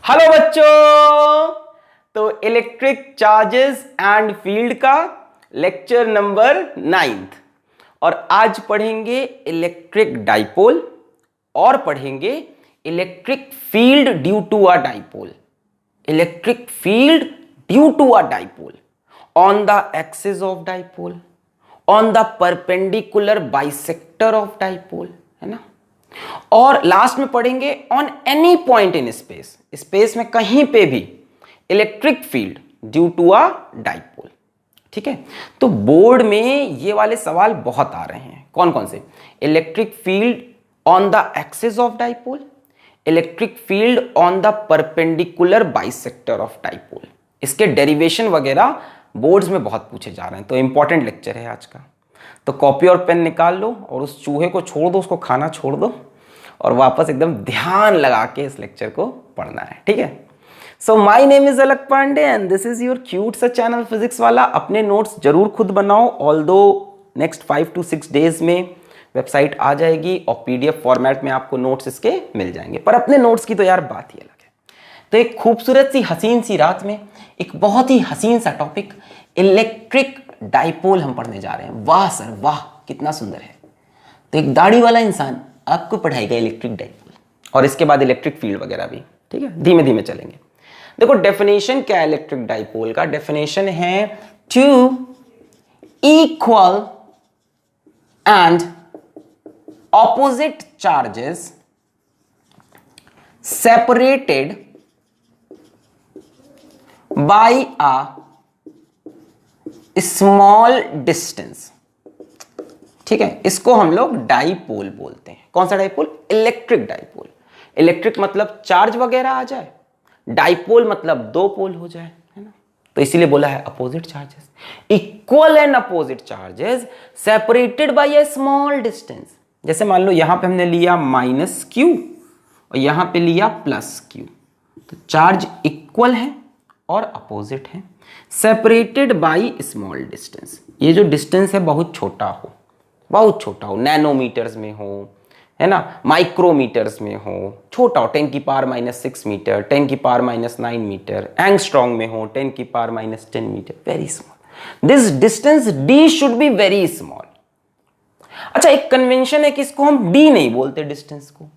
Hello बच्चों। तो electric charges and field का लेक्चर नंबर 9th और आज पढ़ेंगे इलेक्ट्रिक डाइपोल और पढ़ेंगे electric field due to a dipole. Electric field due to a dipole on the axis of dipole, on the perpendicular bisector of dipole, है ना। और last में पढ़ेंगे on any point in space, space में कहीं पे भी electric field due to a dipole. ठीक है, तो बोर्ड में ये वाले सवाल बहुत आ रहे हैं। कौन कौन से? Electric field on the axis of dipole, electric field on the perpendicular bisector of dipole. इसके डेरिवेशन वगैरह बोर्ड्स में बहुत पूछे जा रहे हैं, तो इंपॉर्टेंट लेक्चर है आज का। तो कॉपी और पेन निकाल लो और उस चूहे को छोड़ दो, उसको खाना छोड़ दो और वापस एकदम ध्यान लगा के इस लेक्चर को पढ़ना है। ठीक है, so my name is Alak Pandey and this is your cute सा चैनल फिजिक्स वाला। अपने नोट्स जरूर खुद बनाओ, ऑल्दो नेक्स्ट 5 to 6 डेज में वेबसाइट आ जाएगी और पीडीएफ फॉर्मेट में आपको नोट्स इसके मिल जाएंगे। पर अपने नोट्स की तो यार बात ही अलग है। तो एक खूबसूरत सी हसीन सी रात में एक बहुत ही हसीन सा टॉपिक इलेक्ट्रिक डाइपोल हम पढ़ने जा रहे हैं। वाह सर वाह, कितना सुंदर है। तो एक दाढ़ी वाला इंसान आपको पढ़ाएगा इलेक्ट्रिक डाइपोल और इसके बाद इलेक्ट्रिक फील्ड वगैरह भी। ठीक है, धीमे धीमे चलेंगे। देखो डेफिनेशन क्या है इलेक्ट्रिक डाइपोल का? डेफिनेशन है two equal and opposite charges separated by a small distance. ठीक है, इसको हम लोग डाइपोल बोलते हैं। कौन सा डाइपोल? Electric dipole. इलेक्ट्रिक मतलब चार्ज वगैरह आ जाए, डाइपोल मतलब दो पोल हो जाए, है ना। तो इसीलिए बोला है opposite charges, equal and opposite charges separated by a small distance. जैसे मान लो यहां पे हमने लिया -q और यहां पे लिया +q, तो चार्ज इक्वल है और अपोजिट है, सेपरेटेड बाय स्मॉल डिस्टेंस। ये जो डिस्टेंस है बहुत छोटा हो, बहुत छोटा हो, नैनोमीटर्स में हो, है ना, माइक्रोमीटर्स में हो, छोटा हो, 10⁻⁻6 मीटर, 10⁻⁹ मीटर, एंगस्ट्रॉन्ग में हो 10⁻⁻10 metre, very small. This distance d should be very small. अच्छा, एक कन्वेंशन है कि इसको हम d नहीं बोलते डिस्टेंस को,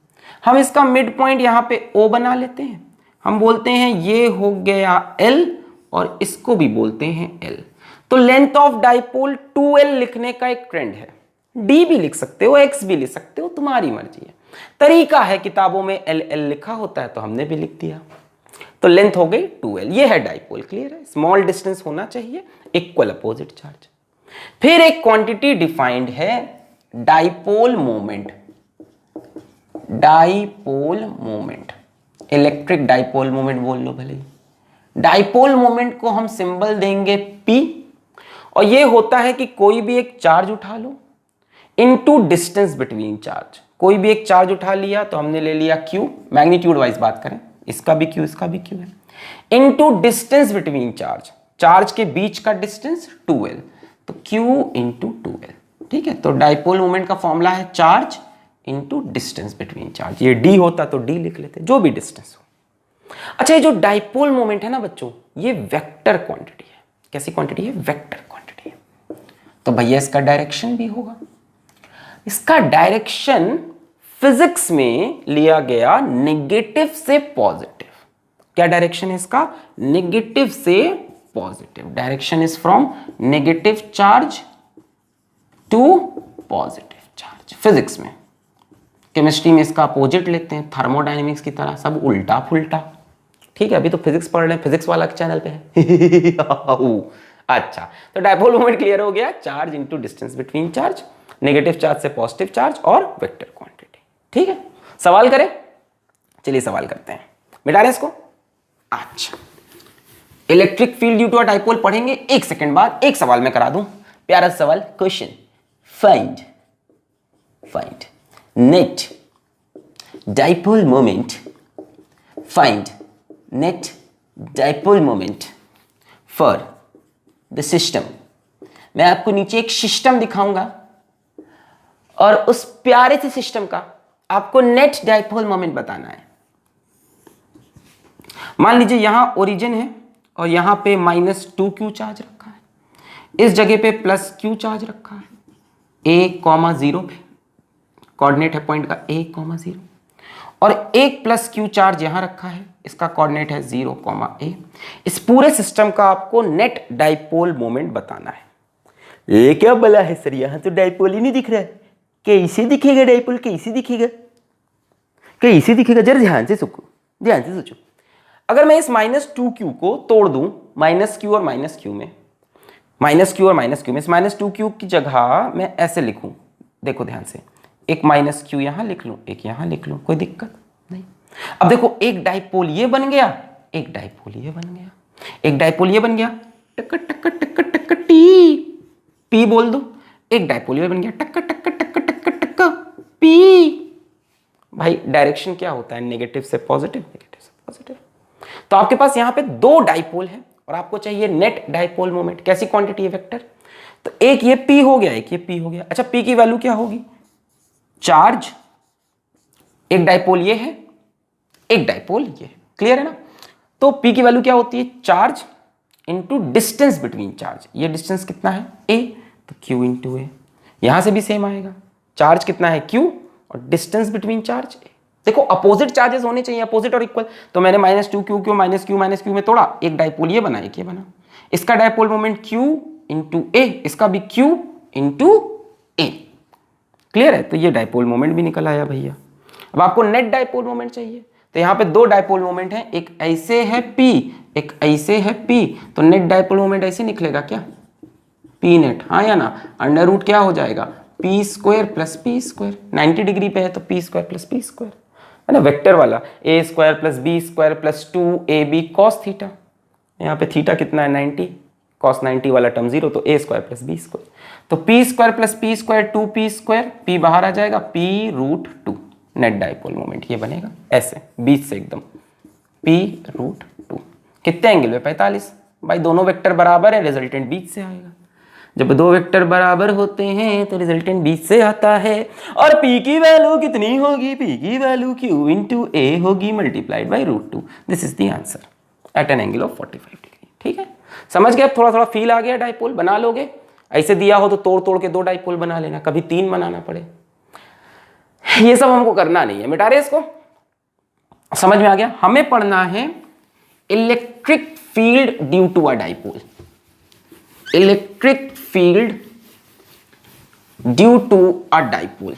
हम इसका मिड पॉइंट यहां पे o बना लेते हैं। हम बोलते हैं ये हो गया l और इसको भी बोलते हैं l। तो लेंथ ऑफ डाइपोल 2l लिखने का एक ट्रेंड है। d भी लिख सकते हो, x भी लिख सकते हो, तुम्हारी मर्जी है। तरीका है, किताबों में l लिखा होता है तो हमने भी लिख दिया। तो लेंथ हो गई 2l, ये है डाइपोल। क्लियर है, स्मॉल डिस्टेंस होना चाहिए, इक्वल अपोजिट चार्ज। फिर एक क्वांटिटी डिफाइंड है dipole moment. Dipole moment, electric dipole moment बोल लो भले। डाइपोल मोमेंट को हम सिंबल देंगे P और ये होता है कि कोई भी एक चार्ज उठा लो इनटू डिस्टेंस बिटवीन चार्ज। कोई भी एक चार्ज उठा लिया तो हमने ले लिया Q, मैग्नीट्यूड वाइज बात करें, इसका भी Q इसका भी Q है, into distance between charge, charge के बीच का डिस्टेंस 2l, तो Q इंटू 2l। ठीक है, तो डाइपोल मोमेंट का फॉर्मूला है charge into distance between charge. ये d होता तो d लिख लेते, जो भी डिस्टेंस हो। अच्छा, ये जो डाइपोल मोमेंट है ना बच्चों, ये वेक्टर क्वांटिटी है। कैसी क्वांटिटी है? वेक्टर क्वांटिटी है। तो भैया इसका डायरेक्शन भी होगा। इसका डायरेक्शन फिजिक्स में लिया गया नेगेटिव से पॉजिटिव। क्या डायरेक्शन है इसका? नेगेटिव से positive. Direction is from negative charge to positive charge physics में। केमिस्ट्री में इसका अपोजिट लेते हैं, थर्मोडायनेमिक्स की तरह, सब उल्टा फुल्टा। ठीक है, अभी तो फिजिक्स पढ़ रहे हैं, फिजिक्स वाला चैनल पे है। अच्छा, तो डाइपोल मोमेंट क्लियर हो गया, charge into distance between charge, negative charge से पॉजिटिव चार्ज और वेक्टर क्वांटिटी। ठीक है, सवाल करें? चलिए सवाल करते हैं, मिटा रहे इसको। अच्छा, electric field due to a dipole पढ़ेंगे, 1 सेकंड बाद एक सवाल मैं करा दूं, प्यारा सवाल। Question, find net dipole moment, find net dipole moment for the system। मैं आपको नीचे एक सिस्टम दिखाऊंगा और उस प्यारे से सिस्टम का आपको नेट डाइपोल मोमेंट बताना है। मान लीजिए यहां ओरिजिन है और यहां पे -2q चार्ज रखा है, इस जगह पे +q चार्ज रखा है, a,0 पे कोऑर्डिनेट है पॉइंट का a,0 और एक +q चार्ज यहां रखा है, इसका कोऑर्डिनेट है 0, a। इस पूरे सिस्टम का आपको नेट डाइपोल मोमेंट बताना है। ये क्या बला है सर, यहां तो डाइपोल ही नहीं दिख रहा है, कैसे दिखेगा डाइपोल, कैसे दिखेगा, कैसे दिखेगा, जरा ध्यान से सोचो, ध्यान से सोचो। अगर मैं इस -2q को तोड़ दूं -q और -q में, -q और -q में, इस -2q की जगह मैं ऐसे लिखूं, देखो ध्यान से, एक -q यहां लिख लूं, एक यहां लिख लूं, कोई दिक्कत नहीं। अब देखो एक डाइपोल ये बन गया, एक डाइपोल ये बन गया, एक डाइपोल ये बन गया, टक टक टक टक टी, पी बोल दो, एक डाइपोल ये बन गया, टक टक टक टक टक पी। भाई डायरेक्शन क्या होता है, नेगेटिव से पॉजिटिव, नेगेटिव से पॉजिटिव। तो आपके पास यहां पे 2 डाइपोल है और आपको चाहिए नेट डाइपोल मोमेंट। कैसी क्वांटिटी है वेक्टर, तो एक ये p हो गया, एक ये p हो गया। अच्छा p की वैल्यू क्या होगी, चार्ज, एक डाइपोल ये है, एक डाइपोल ये है, क्लियर है ना। तो p की वैल्यू क्या होती है, charge into distance between charge, ये डिस्टेंस कितना है a, तो q इंटू a। यहां से भी सेम आएगा, चार्ज कितना है q और डिस्टेंस बिटवीन चार्ज a। देखो अपोजिट चार्जेस होने चाहिए, अपोजिट और इक्वल। तो मैंने -2q को -q में तोड़ा, एक डाइपोल ये बना, एक ये बना, इसका dipole moment q into a, इसका भी q इंटू a, क्लियर है। तो ये डाइपोल मोमेंट भी निकल आया भैया। अब आपको नेट डाइपोल मोमेंट चाहिए, तो यहाँ पे 2 डाइपोल मोमेंट हैं, एक ऐसे है p, एक ऐसे है p, तो नेट डाइपोल मोमेंट ऐसे निकलेगा क्या, p नेट, हाँ या ना, अंडर रूट क्या हो जाएगा, p square plus p square, 90 degree पे है तो p square plus p square है ना, वेक्टर वाला, a square plus b square plus 2ab cos theta, यहाँ पे थीटा कितना है 90, cos 90 वाला टर्म 0, तो a square plus b square, तो p square plus p square 2p square, p बाहर आ जाएगा, p√2 नेट डाइपोल मोमेंट ये बनेगा ऐसे, बीच से एकदम p√2। कितने एंगल में 45, भाई दोनों वेक्टर बराबर है, रिजल्टेंट बीच से आएगा। जब 2 वेक्टर बराबर होते हैं तो रिजल्टेंट बीच से आता है, और p की वैल्यू कितनी होगी, p की वैल्यू q इंटू a होगी multiplied by √2। This is the answer at an angle of 45 degree. ठीक है, समझ गए, थोड़ा थोड़ा फील आ गया, डाइपोल बना लोगे। ऐसे दिया हो तो तोड़ तोड़ के 2 डाइपोल बना लेना, कभी 3 बनाना पड़े, ये सब हमको करना नहीं है, मिटा रहे इसको। समझ में आ गया, हमें पढ़ना है electric field due to a dipole, electric field due to a dipole,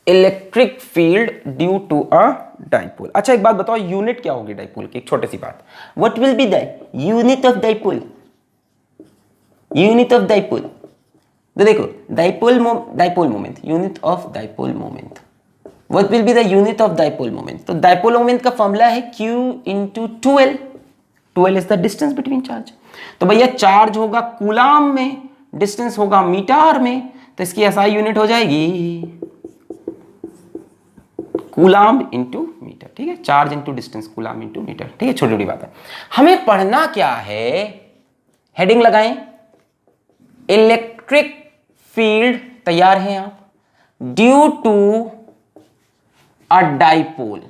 electric field due to a dipole. अच्छा एक बात बताओ, यूनिट क्या होगी डाइपोल की, एक छोटी सी बात, what will be the unit of dipole, unit of dipole, तो देखो dipole moment, unit of dipole moment, what will be the unit of dipole moment. तो डाइपोल मोमेंट का फॉर्मूला है q into 2l, 2l is the distance between charge. तो भैया charge होगा coulomb में, distance होगा मीटर में, तो इसकी एसआई यूनिट हो जाएगी कूलाम इंटू मीटर। ठीक है, charge into distance, coulomb into metre. ठीक है, छोटी छोटी बात है। हमें पढ़ना क्या है, हेडिंग लगाएं, इलेक्ट्रिक फील्ड, तैयार हैं आप, due to a dipole,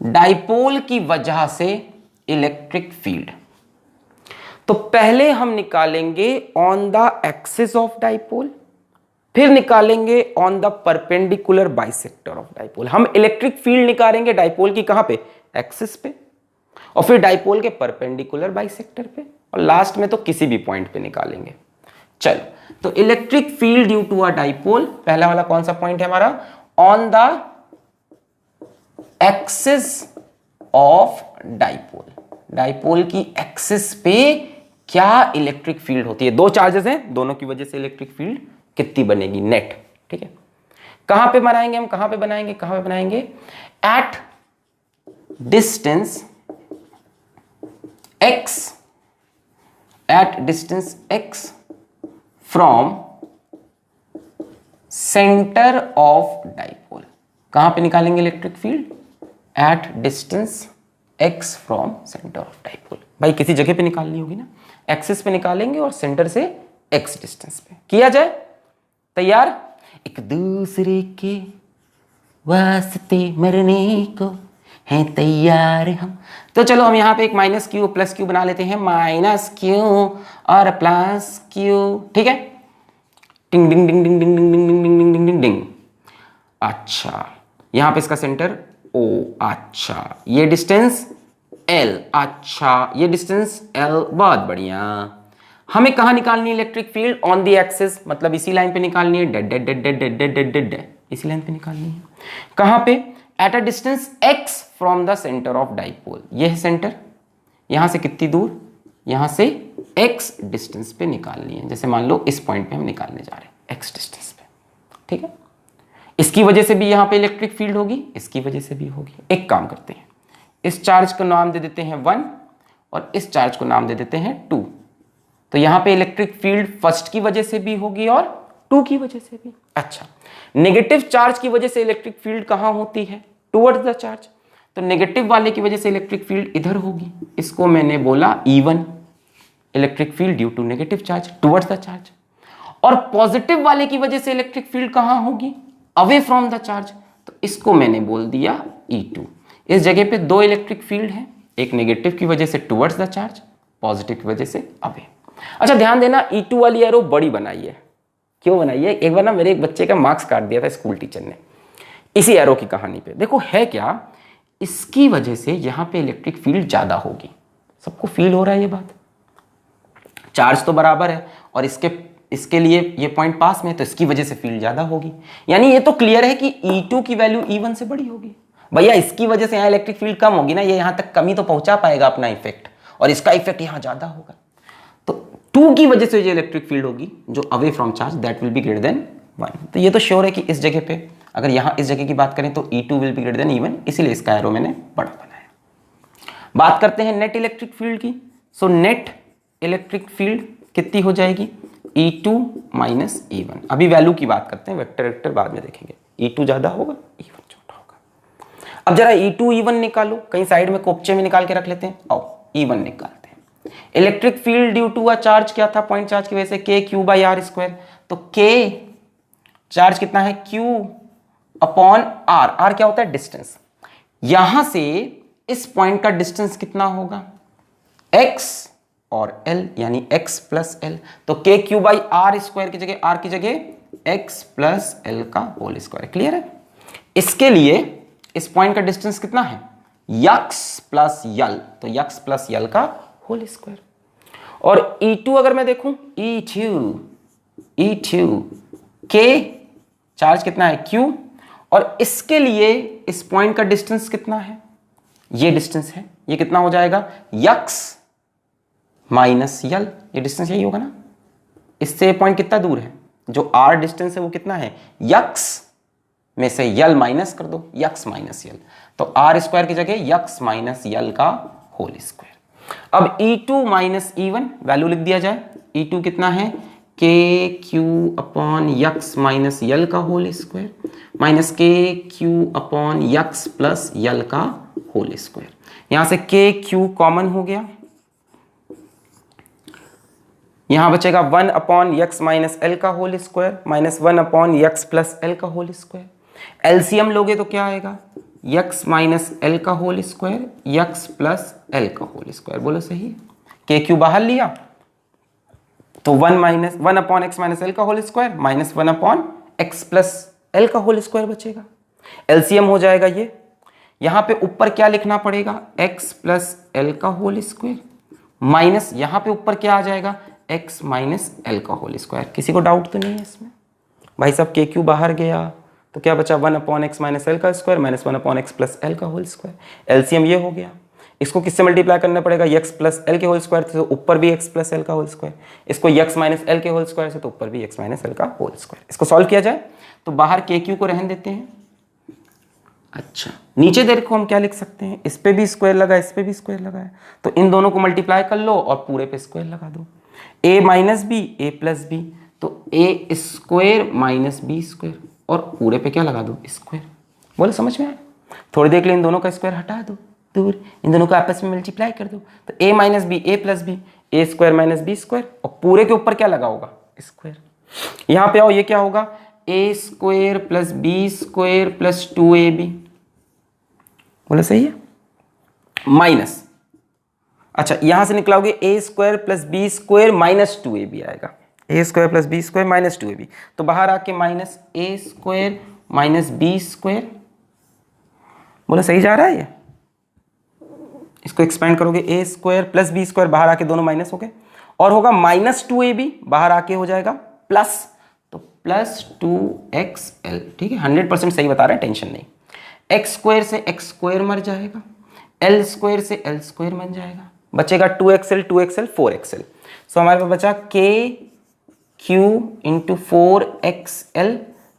dipole की वजह से इलेक्ट्रिक फील्ड। तो पहले हम निकालेंगे on the axis of dipole, फिर निकालेंगे on the perpendicular bisector of dipole. हम इलेक्ट्रिक फील्ड निकालेंगे डाइपोल की कहां पे, एक्सिस पे, और फिर डाइपोल के परपेंडिकुलर बाइसेक्टर पे, और लास्ट में तो किसी भी पॉइंट पे निकालेंगे। चलो, तो electric field due to a dipole, पहला वाला कौन सा पॉइंट है हमारा, on the axis of dipole, dipole की एक्सिस पे क्या इलेक्ट्रिक फील्ड होती है। 2 चार्जेस हैं, दोनों की वजह से इलेक्ट्रिक फील्ड कितनी बनेगी, नेट। ठीक है, कहां पे बनाएंगे हम, कहां पे बनाएंगे, कहां पे बनाएंगे, at distance x, at distance x from centre of dipole. कहां पे निकालेंगे electric field, at distance x from centre of dipole. भाई किसी जगह पे निकालनी होगी ना, एक्सिस पे निकालेंगे और सेंटर से x डिस्टेंस पे। किया जाए, तैयार, एक दूसरे के वास्ते मरने को हैं तैयार हम। तो चलो हम यहाँ पे एक माइनस क्यू प्लस क्यू बना लेते हैं, माइनस क्यू और प्लस क्यू, ठीक है। टिंग डिंग डिंग डिंग डिंग डिंग डिंग डिंग डिंग डिंग डिंग डिंग। अच्छा यहाँ पे इसका सेंटर ओ, अच्छा ये डिस्टेंस एल, अच्छा ये डिस्टेंस एल, बहुत बढ़िया। हमें कहाँ निकालनी है electric field? On the axis, मतलब इसी लाइन पे निकालनी है, dead dead dead dead dead dead dead dead dead, इसी लाइन पे निकालनी है। कहाँ पे? At a distance x from the centre of dipole. ये है सेंटर, यहां से कितनी दूर? यहां से x डिस्टेंस पे निकालनी है। जैसे मान लो इस पॉइंट पे हम निकालने जा रहे हैं x डिस्टेंस पे, ठीक है। इसकी वजह से भी यहां पे इलेक्ट्रिक फील्ड होगी, इसकी वजह से भी होगी। एक काम करते हैं, इस चार्ज को नाम दे देते हैं 1 और इस चार्ज को नाम दे देते हैं 2। तो यहां पे इलेक्ट्रिक फील्ड फर्स्ट की वजह से भी होगी और 2 की वजह से भी। अच्छा, नेगेटिव चार्ज की वजह से इलेक्ट्रिक फील्ड कहां होती है? Towards the charge. तो नेगेटिव वाले की वजह से इलेक्ट्रिक फील्ड इधर होगी, इसको मैंने बोला E1, electric field due to negative charge towards the charge. और पॉजिटिव वाले की वजह से इलेक्ट्रिक फील्ड कहां होगी? अवे फ्रॉम द चार्ज, तो इसको मैंने बोल दिया E2। इस जगह पे 2 इलेक्ट्रिक फील्ड है, एक नेगेटिव की वजह से टुवर्ड्स द चार्ज, पॉजिटिव की वजह से अवे। अच्छा ध्यान देना, E2 वाली एरो बड़ी बनाई है। क्यों बनाई है? एक बार ना मेरे एक बच्चे का मार्क्स काट दिया था स्कूल टीचर ने इसी एरो की कहानी पे। देखो है क्या, इसकी वजह से यहां पे इलेक्ट्रिक फील्ड ज्यादा होगी। सबको फील हो रहा है ये बात? चार्ज तो बराबर है और इसके लिए ये पॉइंट पास में है, तो इसकी वजह से फील्ड ज्यादा होगी। यानी ये तो क्लियर है कि E2 की वैल्यू E1 से बड़ी होगी। भैया इसकी वजह से यहाँ इलेक्ट्रिक फील्ड कम होगी ना, ये यहां तक कमी तो पहुंचा पाएगा अपना इफेक्ट, और इसका इफेक्ट यहां ज्यादा होगा। तो 2 की वजह से जो इलेक्ट्रिक फील्ड होगी जो away from charge, that will be greater than 1। तो ये तो श्योर है कि इस जगह पे, अगर यहां इस जगह की बात करें तो E2 will be greater than E1, इसीलिए इसका एरो मैंने बड़ा बनाया। बात करते हैं नेट इलेक्ट्रिक फील्ड की। सो नेट इलेक्ट्रिक फील्ड कितनी हो जाएगी? E2 minus E1। अभी वैल्यू की बात करते हैं, वेक्टर वेक्टर बाद में देखेंगे। E2 ज्यादा होगा, E1 छोटा होगा। अब जरा E2 E1 निकालो, कहीं साइड में कोपचे में निकाल के रख लेते हैं। आओ E1 निकालते हैं। Electric field due to a charge क्या था? पॉइंट चार्ज की वजह से KQ/R²। तो K चार्ज कितना है? Q upon R। R क्या होता है? डिस्टेंस। यहां से इस पॉइंट का डिस्टेंस कितना होगा? X और L, यानी X प्लस L। तो KQ/R² की जगह, R की जगह X प्लस L का होल स्क्वायर। क्लियर है? इसके लिए इस पॉइंट का डिस्टेंस कितना है? X प्लस L, तो X प्लस L का होल स्क्वायर। और E2 अगर मैं देखूं, E2 K चार्ज कितना है? Q, और इसके लिए इस पॉइंट का डिस्टेंस कितना है? ये डिस्टेंस है, ये कितना हो जाएगा? X minus L। ये डिस्टेंस यही होगा ना, इससे ये पॉइंट कितना दूर है? जो R डिस्टेंस है वो कितना है? X में से L माइनस कर दो, X माइनस L। तो R² की जगह X माइनस L का होल स्क्वायर। अब E2 माइनस E1 वैल्यू लिख दिया जाए। E2 कितना है? KQ upon X minus L का whole square minus KQ upon X plus L का होल स्क्वायर। यहां से KQ कॉमन हो गया, यहां बचेगा 1 अपॉन X माइनस L का whole square minus 1 upon X plus L का होल स्क्वायर। एलसीएम लोगे तो क्या आएगा? X माइनस L का whole square, X plus L का होल स्क्वायर। बोलो सही है? KQ बाहर लिया तो 1 अपॉन X माइनस L का whole square minus 1 upon X plus L का होल स्क्वायर बचेगा। एलसीएम हो जाएगा ये। यहां पे ऊपर क्या लिखना पड़ेगा? X प्लस L का होल स्क्वायर माइनस, यहां पे ऊपर क्या आ जाएगा? X माइनस L का होल स्क्वायर। किसी को डाउट तो नहीं है इसमें? भाई साहब KQ बाहर गया तो क्या बचा? 1 अपॉन X माइनस L का square minus 1 upon X plus L का होल स्क्वायर। एलसीएम ये हो गया। इसको किससे मल्टीप्लाई करना पड़ेगा? X प्लस L के होल स्क्वायर से, तो ऊपर भी X प्लस L का होल स्क्वायर। इसको X माइनस L के होल स्क्वायर से, तो ऊपर भी X माइनस L का होल स्क्वायर। इसको सॉल्व किया जाए तो बाहर KQ को रहने देते हैं। अच्छा, नीचे देखो हम क्या लिख सकते हैं? इस पे भी स्क्वायर लगा, इस पे भी स्क्वायर लगा है, तो इन दोनों को मल्टीप्लाई कर लो और पूरे पे स्क्वायर लगा दो। A minus B, A plus B, तो A square minus B square, और पूरे पे क्या लगा दो? स्क्वायर। बोलो समझ में आया? थोड़ी देर के लिए इन दोनों का स्क्वायर हटा दो दूर, इन दोनों को आपस में मल्टीप्लाई कर दो, तो A minus B, A plus B, A square minus B square, और पूरे के ऊपर क्या लगा होगा? स्क्वायर। यहां पे आओ, ये क्या होगा? A square plus B square plus 2AB। बोला सही है, माइनस, अच्छा यहां से निकलाओगे A square plus B square minus 2ab आएगा, A square plus B square minus 2ab, तो बाहर आके minus A square minus B square, बोला सही जा रहा है ये। इसको एक्सपेंड करोगे A square plus B square, बाहर आके दोनों माइनस हो गए, और होगा माइनस 2ab, बाहर आके हो जाएगा प्लस, तो प्लस 2xl, ठीक है 100% सही बता रहे हैं, टेंशन नहीं। एक्स स्क्वायर से एक्स स्क्वायर मर जाएगा, एल स्क्वायर से एल स्क्वायर बन जाएगा, बचेगा 2xl 2xl 4xl, सो हमारे पास बचा k q into 4xl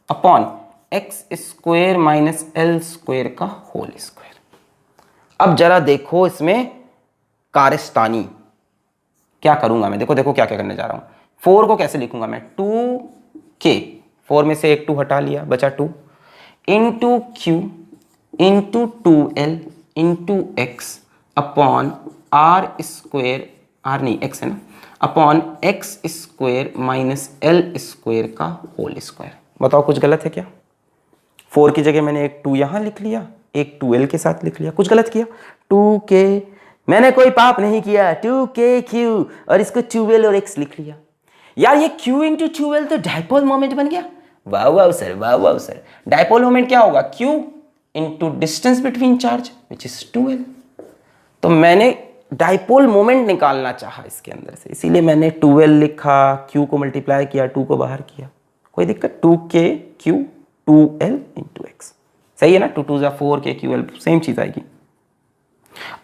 upon X square minus L square का होल स्क्वायर। अब जरा देखो इसमें कारस्तानी क्या करूंगा मैं, देखो देखो क्या क्या करने जा रहा हूं। 4 को कैसे लिखूंगा मैं, 2k, 4 में से एक 2 हटा लिया, बचा 2 into q into 2l into X upon R square, R नहीं एक्स है ना, upon X square minus L square का होल स्क्वायर। बताओ कुछ गलत है क्या? 4 की जगह मैंने एक 2 यहां लिख लिया, एक 2l के साथ लिख लिया, कुछ गलत किया? 2k, मैंने कोई पाप नहीं किया, 2kq और इसको 2l और x लिख लिया। यार ये q इंटू 2l तो डाइपोल मोमेंट बन गया। वाह वाह सर, वाह वाह सर। डाइपोल मोमेंट क्या होगा? q into distance between charge which is 2l। तो मैंने डाइपोल मोमेंट निकालना चाहा इसके अंदर से, इसीलिए मैंने 2l लिखा, q को मल्टीप्लाई किया, 2 को बाहर किया। कोई दिक्कत? 2kq 2l इंटू एक्स, सही है ना? 2 2 4 k q l, सेम चीज आएगी।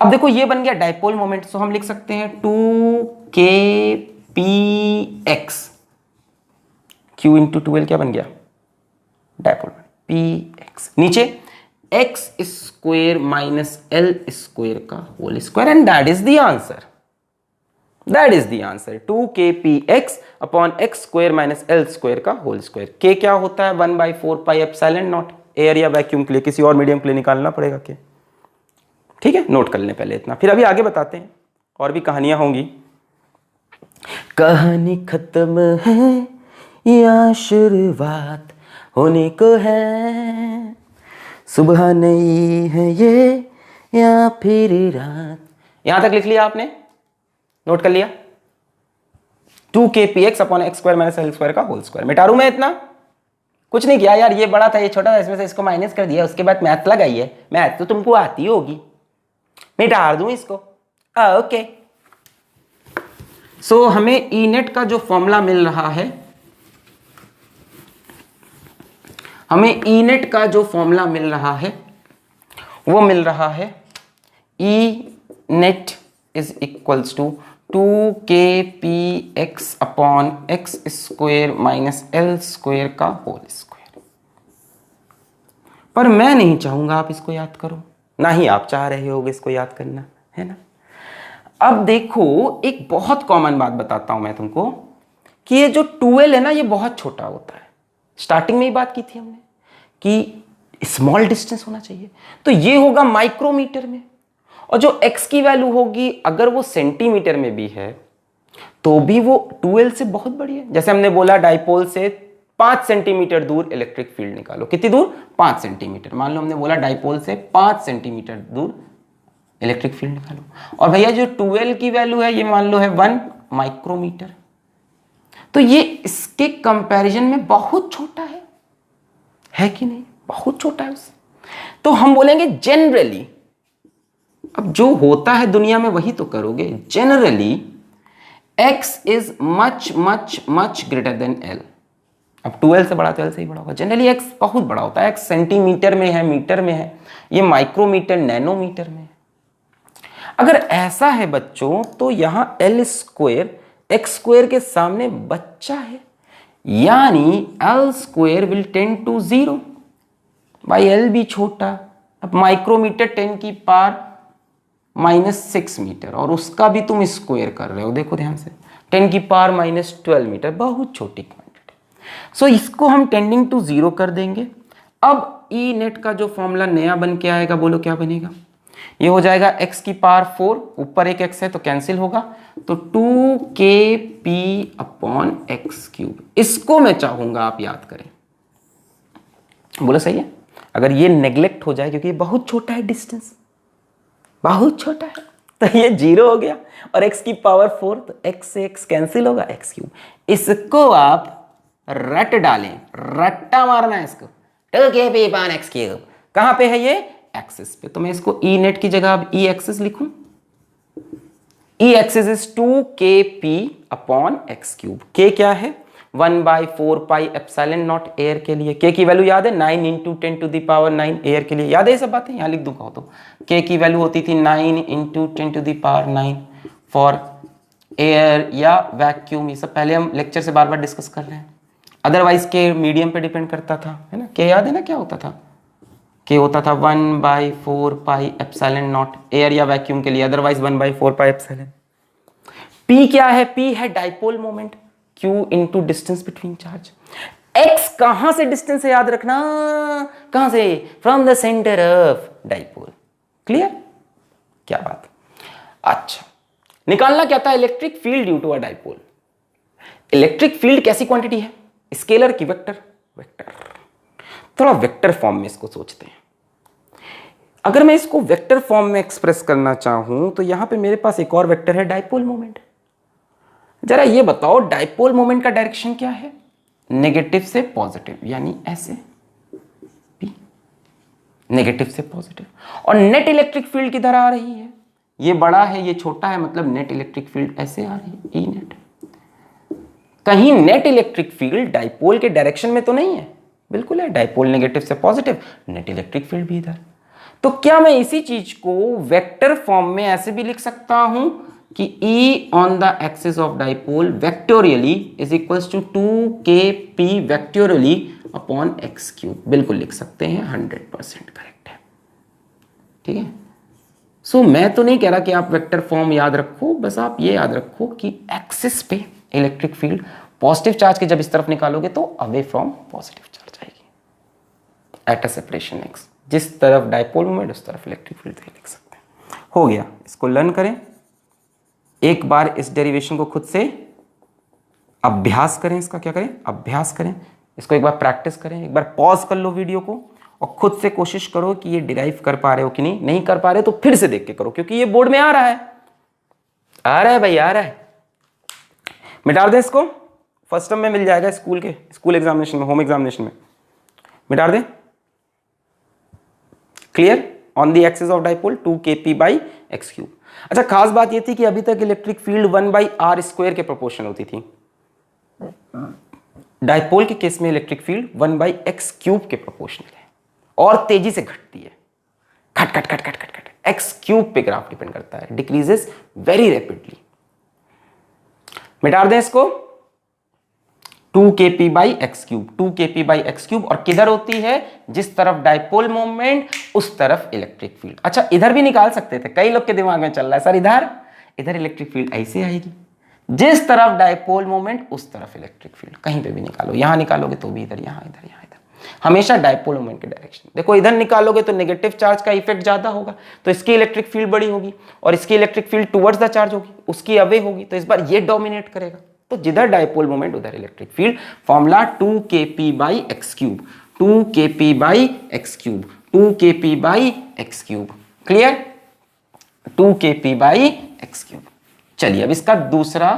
अब देखो ये बन गया डाइपोल मोमेंट, तो हम लिख सकते हैं 2kpx, q इंटू 2l क्या बन गया? डाइपोल मोमेंट px, नीचे x square minus L square का whole square, and that is the answer, that is the answer 2kpx upon X square minus L square का होल स्क्वायर। k क्या होता है? 1/4 pi epsilon naught, air या vacuum के लिए, किसी और मीडियम के लिए निकालना पड़ेगा k, ठीक है? नोट कर लें पहले इतना, फिर अभी आगे बताते हैं, और भी कहानियां होंगी। कहानी खत्म है या शुरुआत होने को है, सुबह नहीं है ये या फिर रात। यहां तक लिख लिया आपने? नोट कर लिया? 2kpx upon X square minus L square का होल स्क्वायर। मिटा दूं मैं इतना? कुछ नहीं किया यार, ये बड़ा था ये छोटा था, इसमें से इसको माइनस कर दिया, उसके बाद मैथ लगाई है, मैथ तो तुमको आती होगी, मिटा दूं इसको। ओके, सो हमें ई नेट का जो फॉर्मूला मिल रहा है, हमें ई नेट का जो फॉर्मूला मिल रहा है वो मिल रहा है E net is equals to 2kpx upon X square minus L square का होल स्क्वायर। पर मैं नहीं चाहूंगा आप इसको याद करो, ना ही आप चाह रहे होगे इसको याद करना, है ना? अब देखो एक बहुत कॉमन बात बताता हूं मैं तुमको, कि ये जो 2l है ना, ये बहुत छोटा होता है। स्टार्टिंग में ही बात की थी हमने कि स्मॉल डिस्टेंस होना चाहिए, तो ये होगा माइक्रोमीटर में, और जो x की वैल्यू होगी अगर वो सेंटीमीटर में भी है तो भी वो 2l से बहुत बड़ी है। जैसे हमने बोला डाइपोल से 5 सेंटीमीटर दूर इलेक्ट्रिक फील्ड निकालो, कितनी दूर? 5 सेंटीमीटर। मान लो हमने बोला डाइपोल से 5 सेंटीमीटर दूर इलेक्ट्रिक फील्ड निकालो, और भैया जो 2l की वैल्यू है ये मान लो है 1 माइक्रोमीटर, तो ये इसके कंपैरिजन में बहुत छोटा है कि नहीं? बहुत छोटा है उससे। तो हम बोलेंगे जनरली, अब जो होता है दुनिया में वही तो करोगे, generally x is much much much greater than l। अब 2l से बड़ा तो l से ही बड़ा होगा। जनरली x बहुत बड़ा होता है, x सेंटीमीटर में है, मीटर में है, ये माइक्रोमीटर नैनोमीटर में है। अगर ऐसा है बच्चों, तो यहां l स्क्वायर एक्स स्क्वायर के सामने बच्चा है, यानी l square will tend to 0 भाई, l भी छोटा। अब माइक्रोमीटर 10 की पावर -6 मीटर, और उसका भी तुम स्क्वायर कर रहे हो, देखो ध्यान से, 10 की पावर -12 मीटर, बहुत छोटी क्वांटिटी। सो इसको हम टेंडिंग टू 0 कर देंगे। अब ई नेट का जो फॉर्मूला नया बन के आएगा, बोलो क्या बनेगा? ये हो जाएगा x की पावर 4, ऊपर एक x है तो कैंसिल होगा, तो 2kp अपॉन एक्स क्यूब। इसको मैं चाहूंगा आप याद करें, बोलो सही है? अगर ये नेग्लेक्ट हो जाए, क्योंकि ये बहुत छोटा है डिस्टेंस, बहुत छोटा है, तो ये 0 हो गया। और x की पावर 4, तो x से x कैंसिल होगा, x क्यूब। इसको आप रट डालें, रट्टा मारना है इसको, 2kp/x क्यूब। कहां पे है ये? एक्सिस पे। तो मैं इसको ई नेट की जगह अब ई एक्सिस लिखूं। E axis is 2kp/x cube. k क्या है? 1/4πε0 एयर के लिए। k की वैल्यू याद है? 9 × 10⁹ एयर के लिए। याद है ये सब बातें? यहां लिख दूंगा तो k की वैल्यू होती थी 9 × 10⁹ फॉर एयर या वैक्यूम। ये सब पहले हम लेक्चर से बार बार डिस्कस कर रहे हैं। अदरवाइज के मीडियम पे डिपेंड करता था, है ना। के याद है ना क्या होता था? के होता था 1/4πε0 एयर या वैक्यूम के लिए, अदरवाइज 1/4πε। पी क्या है? पी है dipole moment, Q into distance between charge. x कहां से डिस्टेंस है याद रखना, कहां से? From the centre of dipole. Clear? क्या बात। अच्छा, निकालना क्या था? Electric field due to a dipole. Electric field कैसी क्वांटिटी है? स्केलर की वेक्टर? वेक्टर। थोड़ा वेक्टर फॉर्म में इसको सोचते हैं। अगर मैं इसको वेक्टर फॉर्म में एक्सप्रेस करना चाहूं तो यहां पे मेरे पास एक और वेक्टर है, डाइपोल मोमेंट। जरा ये बताओ डाइपोल मोमेंट का डायरेक्शन क्या है? नेगेटिव से पॉजिटिव, यानी ऐसे P, नेगेटिव से पॉजिटिव। और नेट इलेक्ट्रिक फील्ड किधर आ रही है? ये बड़ा है, ये छोटा है, मतलब नेट इलेक्ट्रिक फील्ड ऐसे आ रही है, ई नेट। कहीं नेट इलेक्ट्रिक फील्ड डाइपोल के डायरेक्शन में तो नहीं है? बिल्कुल है, डाइपोल नेगेटिव से पॉजिटिव, नेट इलेक्ट्रिक फील्ड भी इधर। तो क्या मैं इसी चीज को वेक्टर फॉर्म में ऐसे भी लिख सकता हूं कि E on the axis of dipole vectorially is equals to 2kp vectorially upon x cube. बिल्कुल लिख सकते हैं, 100% करेक्ट है। ठीक है। सो मैं तो नहीं कह रहा कि आप वेक्टर फॉर्म याद रखो, बस आप ये याद रखो कि एक्सिस पे इलेक्ट्रिक फील्ड पॉजिटिव चार्ज के जब इस तरफ निकालोगे तो अवे फ्रॉम पॉजिटिव चार्ज आएगी एट अ सेपरेशन x। जिस तरफ डाइपोल मोमेंट उस तरफ इलेक्ट्रिक फील्ड लिख सकते हैं। हो गया, इसको लर्न करें। एक बार इस डेरिवेशन को खुद से अभ्यास करें, इसका क्या करें? अभ्यास करें। इसको एक बार प्रैक्टिस करें, एक बार पॉज कर लो वीडियो को और खुद से कोशिश करो कि ये डिराइव कर पा रहे हो कि नहीं। नहीं कर पा रहे तो फिर से देख के करो, क्योंकि ये बोर्ड में आ रहा है, आ रहा है भाई, आ रहा है। मिटा दें इसको, फर्स्ट टर्म में मिल जाएगा स्कूल एग्जामिनेशन में, होम एग्जामिनेशन में मिटा दें। Clear? On the axis of dipole 2kp/x cube. अच्छा, खास बात यह थी कि अभी तक इलेक्ट्रिक फील्ड 1/r² के प्रोपोर्शन होती थी। डाइपोल के केस में इलेक्ट्रिक फील्ड 1/x³ के प्रोपोर्शनल है और तेजी से घटती है। घट घट घट घट घट घट x³ पे ग्राफ डिपेंड करता है, डिक्रीजेस वेरी रैपिडली। मिटा दें इसको, 2kp/x³, 2kp/x³। और किधर होती है? जिस तरफ डाइपोल मोमेंट उस तरफ इलेक्ट्रिक फील्ड। अच्छा, इधर भी निकाल सकते थे, कई लोग के दिमाग में चल रहा है सर इधर इलेक्ट्रिक फील्ड ऐसे आएगी। जिस तरफ डाइपोल मोमेंट उस तरफ इलेक्ट्रिक फील्ड, कहीं पे भी निकालो। यहां निकालोगे तो भी इधर, यहां इधर, यहां इधर, हमेशा डाइपोल मोमेंट के डायरेक्शन। देखो, इधर निकालोगे तो नेगेटिव चार्ज का इफेक्ट ज्यादा होगा, तो इसकी इलेक्ट्रिक फील्ड बड़ी होगी, और इसकी electric field towards the charge होगी, उसकी अवे होगी, तो इस बार ये डोमिनेट करेगा। तो जिधर डाइपोल मोमेंट उधर electric field. Formula 2kp/x³, 2kp/x³, 2kp/x³। Clear? 2kp/x³। चलिए अब इसका दूसरा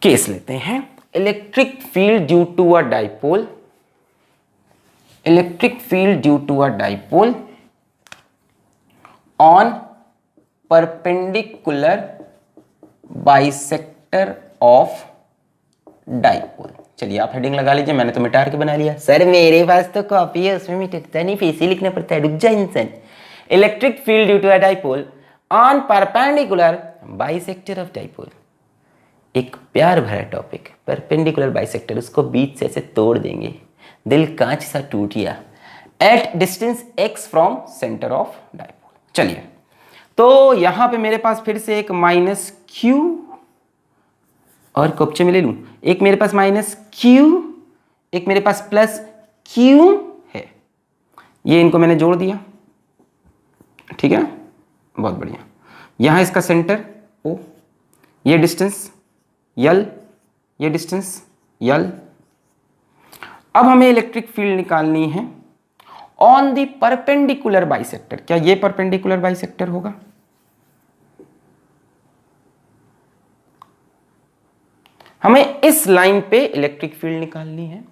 केस लेते हैं। Electric field due to a dipole, electric field due to a dipole on perpendicular bisector of dipole. चलिए आप हेडिंग लगा लीजिए, मैंने तो मिटा के बना लिया। सर मेरे पास तो कॉपी है, उसमें मिटता नहीं, फेस ही लिखना पड़ता है। रुक जा इंसान। Electric field due to a dipole on perpendicular bisector of dipole. एक प्यार भरा टॉपिक, परपेंडिकुलर बाइसेक्टर, उसको बीच से ऐसे तोड़ देंगे, दिल कांच सा टूट गया। At distance x from centre of dipole. चलिए, तो यहां पे मेरे पास फिर से एक -q, और कब्जे में ले लूं, एक मेरे पास -q, एक मेरे पास +q है। ये इनको मैंने जोड़ दिया, ठीक है, बहुत बढ़िया। यहां इसका सेंटर O, ये डिस्टेंस L, ये डिस्टेंस L। अब हमें इलेक्ट्रिक फील्ड निकालनी है ऑन द परपेंडिकुलर बाइसेक्टर। क्या ये परपेंडिकुलर बाइसेक्टर होगा? हमें इस लाइन पे इलेक्ट्रिक फील्ड निकालनी है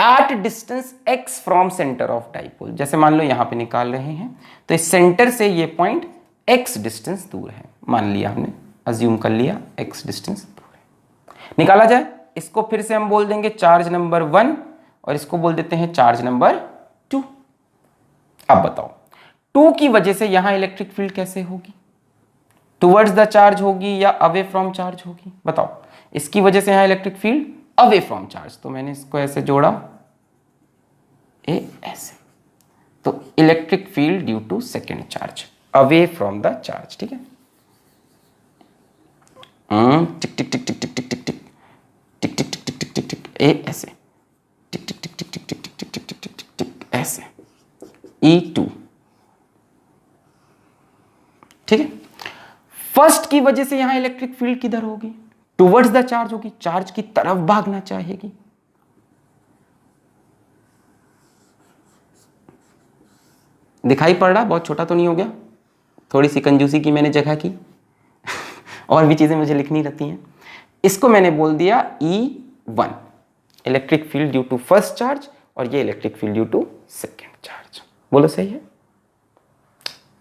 at distance x from centre of dipole. जैसे मान लो यहां पे निकाल रहे हैं तो इस सेंटर से ये पॉइंट x डिस्टेंस दूर है, मान लिया हमने, अज्यूम कर लिया x डिस्टेंस दूर है। निकाला जाए, इसको फिर से हम बोल देंगे चार्ज नंबर 1 और इसको बोल देते हैं चार्ज नंबर 2। अब बताओ 2 की वजह से यहां इलेक्ट्रिक फील्ड कैसे होगी? टुवर्ड्स द चार्ज होगी या अवे फ्रॉम चार्ज होगी? बताओ। इसकी वजह से यहां electric field away from charge, तो मैंने इसको ऐसे जोड़ा, ऐसे, तो electric field due to second charge away from the charge. ठीक है, टिक टिक टिक टिक टिक टिक टिक टिक टिक टिक टिक टिक टिक टिक टिक, ऐसे, टिक टिक टिक टिक टिक टिक टिक टिक टिक टिक टिक टिक, ऐसे, E2। ठीक है, फर्स्ट की वजह से यहां इलेक्ट्रिक फील्ड किधर होगी? टुवर्ड्स द चार्ज होगी, चार्ज की तरफ भागना चाहेगी। दिखाई पड़ रहा? बहुत छोटा तो नहीं हो गया? थोड़ी सी कंजूसी की मैंने जगह की और भी चीजें मुझे लिखनी रहती हैं। इसको मैंने बोल दिया E1, electric field due to first charge, और ये electric field due to second charge. बोलो सही है?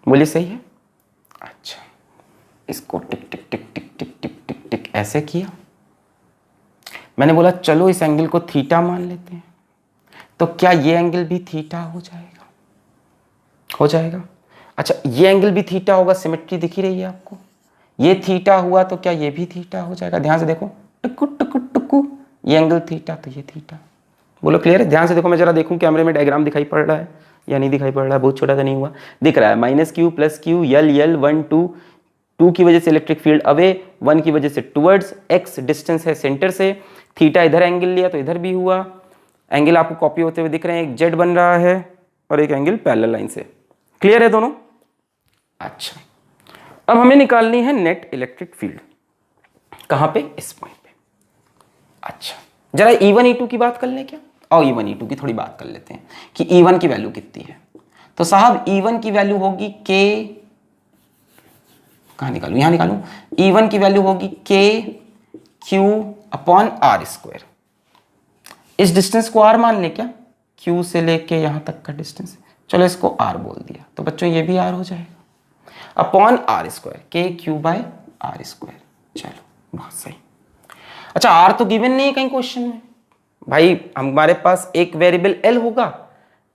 बोलिए सही है? अच्छा, इसको टिक टिक टिक टिक टिक टिक टिक टिक ऐसे किया। मैंने बोला चलो इस एंगल को थीटा मान लेते हैं, तो क्या ये एंगल भी थीटा हो जाएगा? हो जाएगा। अच्छा, ये एंगल भी थीटा होगा, सिमेट्री दिख ही रही है आपको। ये थीटा हुआ तो क्या ये भी थीटा हो जाएगा? ध्यान से देखो, टुकु टुकु टुकु, ये एंगल थीटा तो ये थीटा। बोलो क्लियर है? ध्यान से देखो, मैं जरा देखूं कैमरे में डायग्राम दिखाई पड़ रहा है या नहीं दिखाई पड़ रहा है? बहुत छोटा तो नहीं हुआ? दिख रहा है, -q + q, L 1 2 की वजह से इलेक्ट्रिक फील्ड अवे, 1 की वजह से टुवर्ड्स, x डिस्टेंस है सेंटर से, थीटा इधर एंगल लिया तो इधर भी हुआ। एंगल आपको कॉपी होते हुए दिख रहे हैं, एक जेड बन रहा है और एक एंगल पैरेलल लाइन से। क्लियर है दोनों? अच्छा, अब हमें निकालनी है नेट इलेक्ट्रिक फील्ड। कहां पे? इस पॉइंट पे। अच्छा, जरा E1 E2 की बात कर लें क्या? और E1 E2 की थोड़ी बात कर लेते हैं कि E1 की वैल्यू कितनी है। तो साहब E1 की वैल्यू होगी K, कहां निकालूं? यहां निकालूं। E1 की वैल्यू होगी KQ/R²। इस डिस्टेंस को R मान ले क्या? Q से लेके यहां तक का डिस्टेंस, चलो इसको R बोल दिया, तो बच्चों ये भी R हो जाएगा, अपॉन R², KQ/R²। चलो बहुत सही। अच्छा, R तो गिवन नहीं है कहीं क्वेश्चन में भाई। हमारे पास एक वेरिएबल L होगा,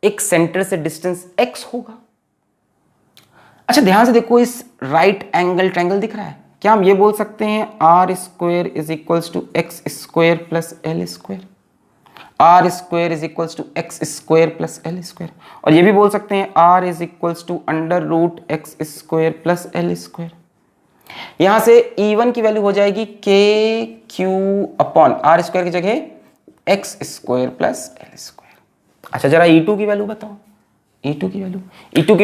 एक सेंटर से डिस्टेंस X होगा। अच्छा, ध्यान से देखो, इस राइट एंगल ट्रायंगल दिख रहा है, क्या हम ये बोल सकते हैं R² = X² + L²? R² = X² + L²? और ये भी बोल सकते हैं R = √X² + L²? यहां से E1 की वैल्यू हो जाएगी KQ/R² की जगह X² + L²। अच्छा, जरा E2 की वैल्यू बताओ। E2 की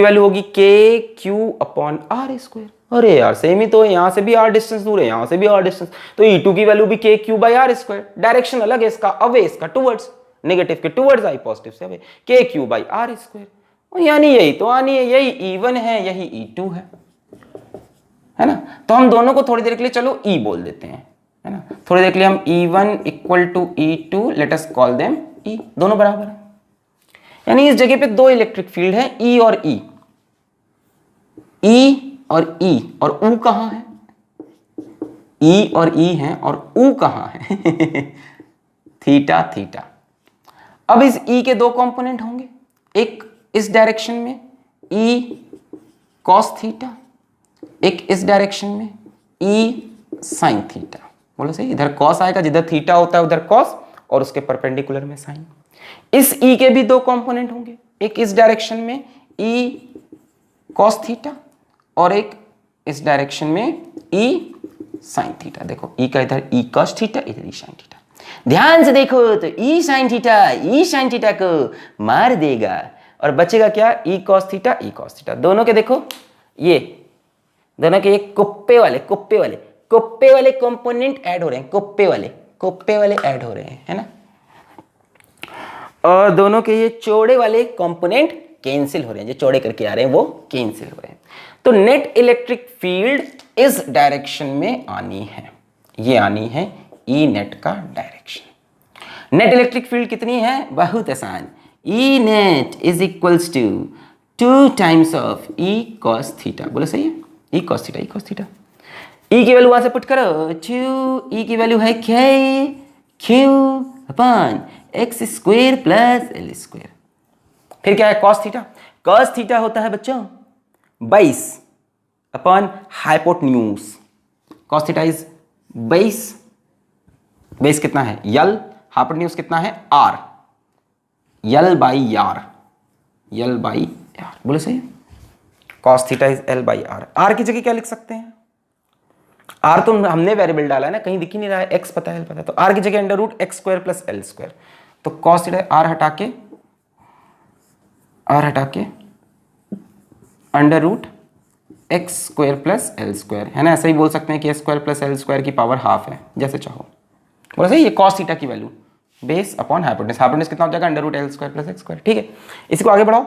वैल्यू होगी KQ/R²। अरे यार सेम ही तो है, यहां से भी R डिस्टेंस दूर है, यहां से भी R डिस्टेंस, तो E2 की वैल्यू भी KQ/R²। डायरेक्शन अलग है इसका, अवे इसका टुवर्ड्स, नेगेटिव के टुवर्ड्स आई, पॉजिटिव से अवे, KQ/R²। यानी यही तो आनी है, यही E1 है, यही E2 है ना? तो हम दोनों को थोड़ी देर के लिए चलो E बोल देते हैं, है ना? थोड़ी देर के लिए हम E1 = E2, let us call them E, दोनों बराबर है। यानी इस जगह पे दो इलेक्ट्रिक फील्ड है, E और E, E और E, और U कहां है? E और E है और U कहां है? Theta theta. अब इस E के दो कंपोनेंट होंगे, एक इस डायरेक्शन में E cos थीटा, एक इस डायरेक्शन में E sin थीटा। बोलो सही, इधर cos आएगा, जिधर थीटा होता है उधर cos, और उसके परपेंडिकुलर में sin। इस E के भी दो कंपोनेंट होंगे, एक इस डायरेक्शन में E cos थीटा और एक इस डायरेक्शन में E sin थीटा। देखो E का इधर E cos थीटा, इधर E sin थीटा। ध्यान से देखो तो E sin थीटा को मार देगा और बचेगा क्या? E cos theta. दोनों के देखो, ये दोनों के एक कुप्पे वाले कंपोनेंट ऐड हो रहे हैं, कुप्पे वाले ऐड हो रहे हैं, है ना? और दोनों के ये चौड़े वाले कंपोनेंट कैंसिल हो रहे हैं, जो चौड़े करके आ रहे हैं वो कैंसिल हो रहे हैं। तो नेट इलेक्ट्रिक फील्ड इस डायरेक्शन में आनी है, ये आनी है ई नेट का डायरेक्शन। नेट इलेक्ट्रिक फील्ड कितनी है, बहुत आसान, E net is equals to 2 times of E cos theta. बोलो सही है, E cos theta, E cos theta. ई की वैल्यू वहां से पुट करो, 2 ई की वैल्यू है Q upon X square plus L square. फिर क्या है, कॉस थीटा। कॉस थीटा होता है बच्चों 22 upon hypotenuse. Cos theta is 22, base कितना है यल, हाइपोटेन्यूज कितना है R, L by R, L by R. बोलो सही है, cos theta is L by R. R की जगह क्या लिख सकते हैं, आर तो हमने वेरिएबल डाला है ना, कहीं दिख ही नहीं रहा है, एक्स पता है, एल पता है, तो आर की जगह under root X square plus L square. तो कॉस थीटा आर हटा के under root X square plus L square, है ना। ऐसा ही बोल सकते हैं कि X square plus L square की पावर हाफ है, जैसे चाहो। बोला सही, ये कॉस थीटा की value base upon hypotenuse. Hypotenuse कितना हो जाएगा, under root L square plus X square. ठीक है, इसको आगे बढ़ाओ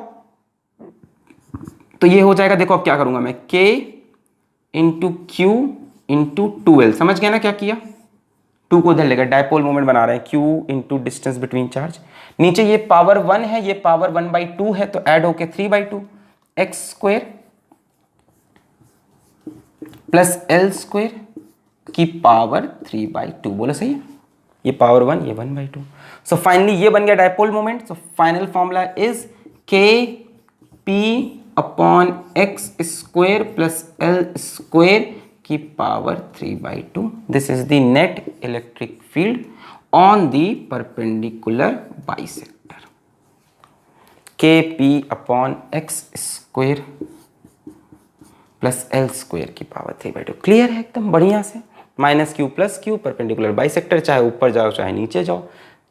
तो ये हो जाएगा, देखो अब क्या करूंगा मैं, k into Q into 2l। समझ गया ना क्या किया, 2 को इधर लेकर डायपोल मोमेंट बना रहे हैं, q into distance between charge. नीचे ये पावर 1 है, ये पावर 1/2 है, तो ऐड होके 3/2 x square plus L square की पावर 3/2। बोलो सही है, ये पावर 1, ये 1/2। सो फाइनली ये बन गया dipole moment. So final formula is k p upon X square plus L square की power 3/2। This is the net electric field on the perpendicular bisector. k p upon X square plus L square की power 3/2। Clear है एकदम बढ़िया से, minus Q plus Q, perpendicular bisector, चाहे ऊपर जाओ चाहे नीचे जाओ।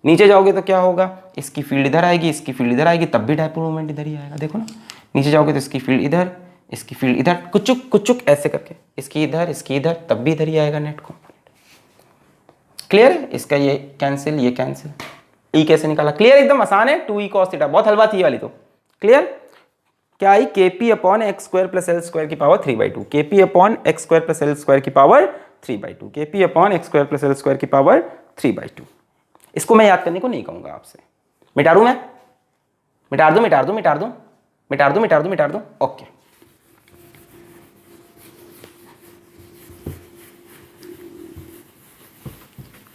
नीचे जाओगे तो क्या होगा, इसकी फील्ड इधर आएगी, इसकी फील्ड इधर आएगी, तब भी डायपोल मोमेंट इधर ही आएगा। देखो ना, नीचे जाओगे तो इसकी फील्ड इधर, इसकी फील्ड इधर, कुचुक कुचुक ऐसे करके, इसकी इधर, तब भी इधर ही आएगा नेट कंपोनेंट। क्लियर है, इसका ये कैंसिल, ये कैंसिल, ई कैसे निकाला, क्लियर एकदम आसान है, 2e cos थीटा, बहुत हलवा थी वाली तो। क्लियर, क्या आई, kp upon X square plus L square की power 3/2, kp upon X square plus L square की power 3/2, kp upon X square plus L square की पावर 3/2। इसको मैं याद करने को नहीं कहूंगा आपसे, मिटा दूं मैं, मिटार दूं, ओके।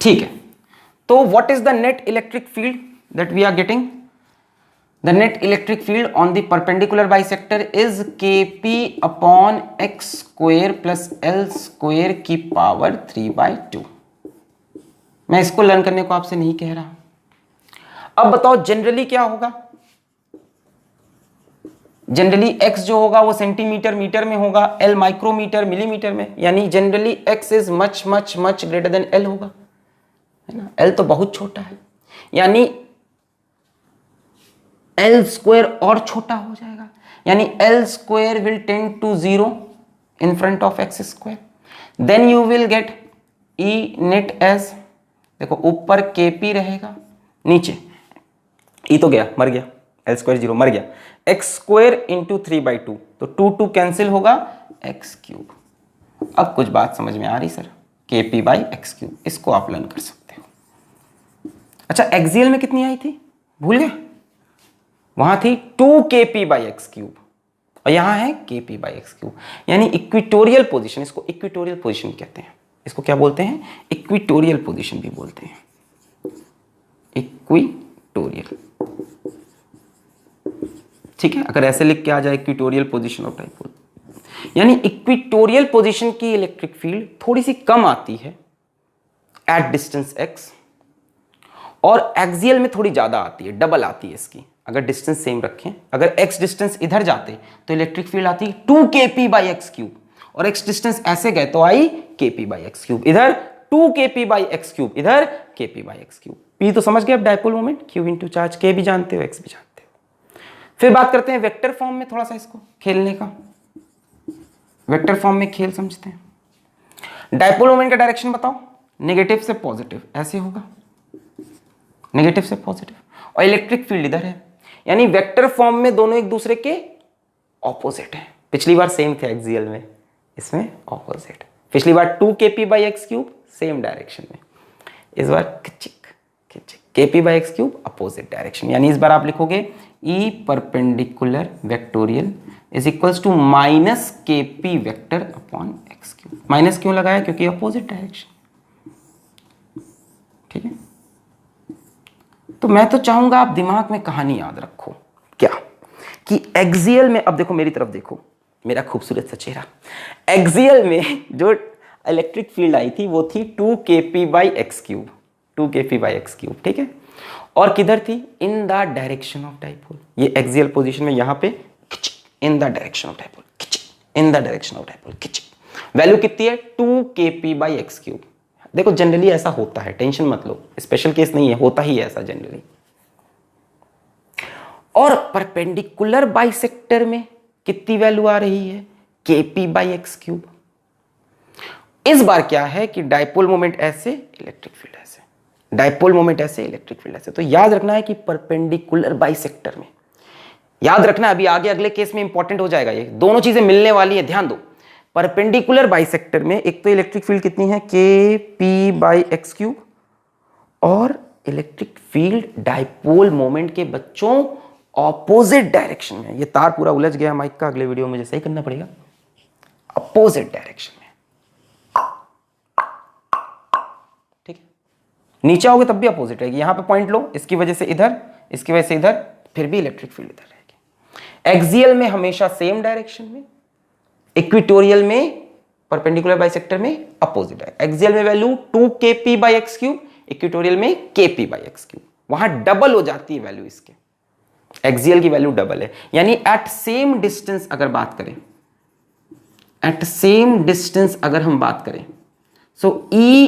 ठीक है, तो what is the net electric field that we are getting, the net electric field on the perpendicular bisector is kp upon x square plus l square की पावर 3/2। मैं इसको लर्न करने को आपसे नहीं कह रहा। अब बताओ जनरली क्या होगा, जनरली x जो होगा वो सेंटीमीटर मीटर में होगा, l माइक्रोमीटर मिलीमीटर में, यानी generally x is much much much greater than l होगा, है ना। l तो बहुत छोटा है, यानी एल स्क्वायर और छोटा हो जाएगा, यानी L square will tend to 0 in front of X square, then you will get E net as, देखो ऊपर के पी रहेगा, नीचे ई तो गया, मर गया, एल स्क्वायर 0 मर गया, एक्स स्क्वायर इंटू 3/2, तो 2 कैंसिल होगा, एक्स क्यूब। अब कुछ बात समझ में आ रही सर, के पी बाई एक्स क्यूब, इसको आप लर्न कर सकते हो। अच्छा, एक्सियल में कितनी आई थी, भूल गए, वहां थी 2kp बाई एक्स क्यूब, और यहां है kp बाई एक्स क्यूब, यानी इक्विटोरियल पोजीशन, इसको इक्विटोरियल पोजीशन कहते हैं, इसको क्या बोलते हैं, इक्विटोरियल पोजीशन भी बोलते हैं, इक्विटोरियल। ठीक है, अगर ऐसे लिख के आ जाए इक्विटोरियल पोजीशन ऑफ डाइपोल, यानी इक्विटोरियल पोजीशन की इलेक्ट्रिक फील्ड थोड़ी सी कम आती है एट डिस्टेंस x, और एक्सियल में थोड़ी ज्यादा आती है, डबल आती है इसकी। अगर डिस्टेंस सेम रखें, अगर x डिस्टेंस इधर जाते तो इलेक्ट्रिक फील्ड आती 2kp बाई एक्स क्यूब, और x डिस्टेंस ऐसे गए तो आई kp बाई एक्स क्यूब, इधर 2kp बाई एक्स क्यूब, इधर kp by X cube. p तो समझ गए अब dipole moment, q into charge, k भी जानते हो, x भी जानते हो। फिर बात करते हैं वेक्टर फॉर्म में, थोड़ा सा इसको खेलने का, वेक्टर फॉर्म में खेल समझते हैं। डायपोल मोमेंट का डायरेक्शन बताओ, नेगेटिव से पॉजिटिव, ऐसे होगा, नेगेटिव से पॉजिटिव, और इलेक्ट्रिक फील्ड इधर है, यानी वेक्टर फॉर्म में दोनों एक दूसरे के ऑपोजिट है। पिछली बार सेम थे एक्सियल में, इसमें ऑपोजिट। पिछली बार 2kp/x³ सेम डायरेक्शन में, इस बार खिचिक खिचिक kp/x³ अपोजिट डायरेक्शन। यानी इस बार आप लिखोगे E perpendicular vectorial is equals to -kp vector upon x³। Minus क्यों लगाया? क्योंकि अपोजिट डायरेक्शन। ठीक है, तो मैं तो चाहूंगा आप दिमाग में कहानी याद रखो, क्या कि एक्सियल में, अब देखो मेरी तरफ देखो, मेरा खूबसूरत सा चेहरा। एक्सियल में जो इलेक्ट्रिक फील्ड आई थी वो थी 2kp/x³, 2kp/x³। ठीक है, और किधर थी? इन द डायरेक्शन ऑफ डाइपोल। ये एक्सियल पोजीशन में यहां पे इन the direction of dipole, in the direction of dipole. Value कितनी है? 2kp/x³। देखो जनरली ऐसा होता है, टेंशन मत लो, स्पेशल केस नहीं है, होता ही है ऐसा जनरली। और परपेंडिकुलर बाइसेक्टर में कितनी वैल्यू आ रही है? kp/x³। इस बार क्या है कि डाइपोल मोमेंट ऐसे, इलेक्ट्रिक फील्ड ऐसे, डाइपोल मोमेंट ऐसे, इलेक्ट्रिक फील्ड ऐसे। तो याद रखना है कि परपेंडिकुलर बाइसेक्टर में, याद रखना अभी आगे अगले केस में इंपॉर्टेंट हो जाएगा, ये दोनों चीजें मिलने वाली है, ध्यान दो। परपेंडिकुलर बाइसेक्टर में एक तो इलेक्ट्रिक फील्ड कितनी है? kp/x³, और इलेक्ट्रिक फील्ड डाइपोल मोमेंट के बच्चों ऑपोजिट डायरेक्शन में। ये तार पूरा उलझ गया माइक का, अगले वीडियो में मुझे सही करना पड़ेगा। अपोजिट डायरेक्शन में, ठीक है, नीचे आओगे तब भी अपोजिट रहेगी। यहां पे पॉइंट लो, इसकी वजह से इधर, इसकी वजह से इधर, फिर भी इलेक्ट्रिक फील्ड इधर रहेगी। एक्सियल में हमेशा सेम डायरेक्शन में, इक्वेटोरियल में, परपेंडिकुलर बाइसेक्टर में अपोजिट है। एक्सियल में वैल्यू 2kp/x³, इक्वेटोरियल में kp/x³। वहां डबल हो जाती है वैल्यू इसके, एक्सियल की वैल्यू डबल है। यानी एट सेम डिस्टेंस अगर बात करें, एट सेम डिस्टेंस अगर हम बात करें, so E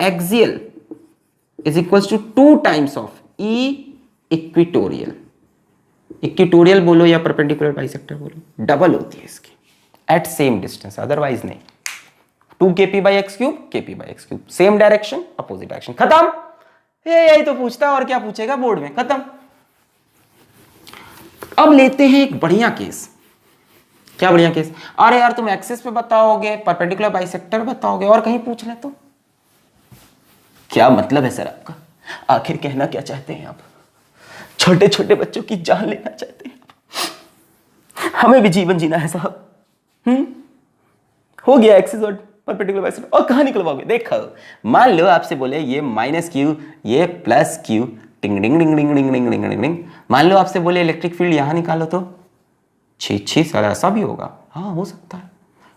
axial is equals to 2 times of E equatorial. Equatorial बोलो या परपेंडिकुलर बाइसेक्टर बोलो, डबल होती है इसकी एट सेम डिस्टेंस, अदरवाइज नहीं। 2kp/x³, kp/x³, same direction, opposite direction, खत्म। यही तो पूछता है, और क्या पूछेगा बोर्ड में, खत्म। अब लेते हैं एक बढ़िया केस। क्या बढ़िया केस? अरे यार तुम एक्सिस पे बताओगे, परपेंडिकुलर बाइसेक्टर बताओगे, और कहीं पूछ ले तो क्या मतलब है सर आपका? आखिर कहना क्या चाहते हैं आप? छोटे छोटे बच्चों की जान लेना चाहते हैं? हमें भी जीवन जीना है साहब। हो गया एक्सिस और परपेंडिकुलर बाइसेक्टर, और कहां निकलवाओगे? देखो मान लो आपसे बोले ये -q, ये +q, टिंग डिंग डिंग डिंग डिंग डिंग डिंग डिंग। मान लो आपसे बोले इलेक्ट्रिक फील्ड यहां निकालो, तो छी सर ऐसा भी होगा? हाँ हो सकता है।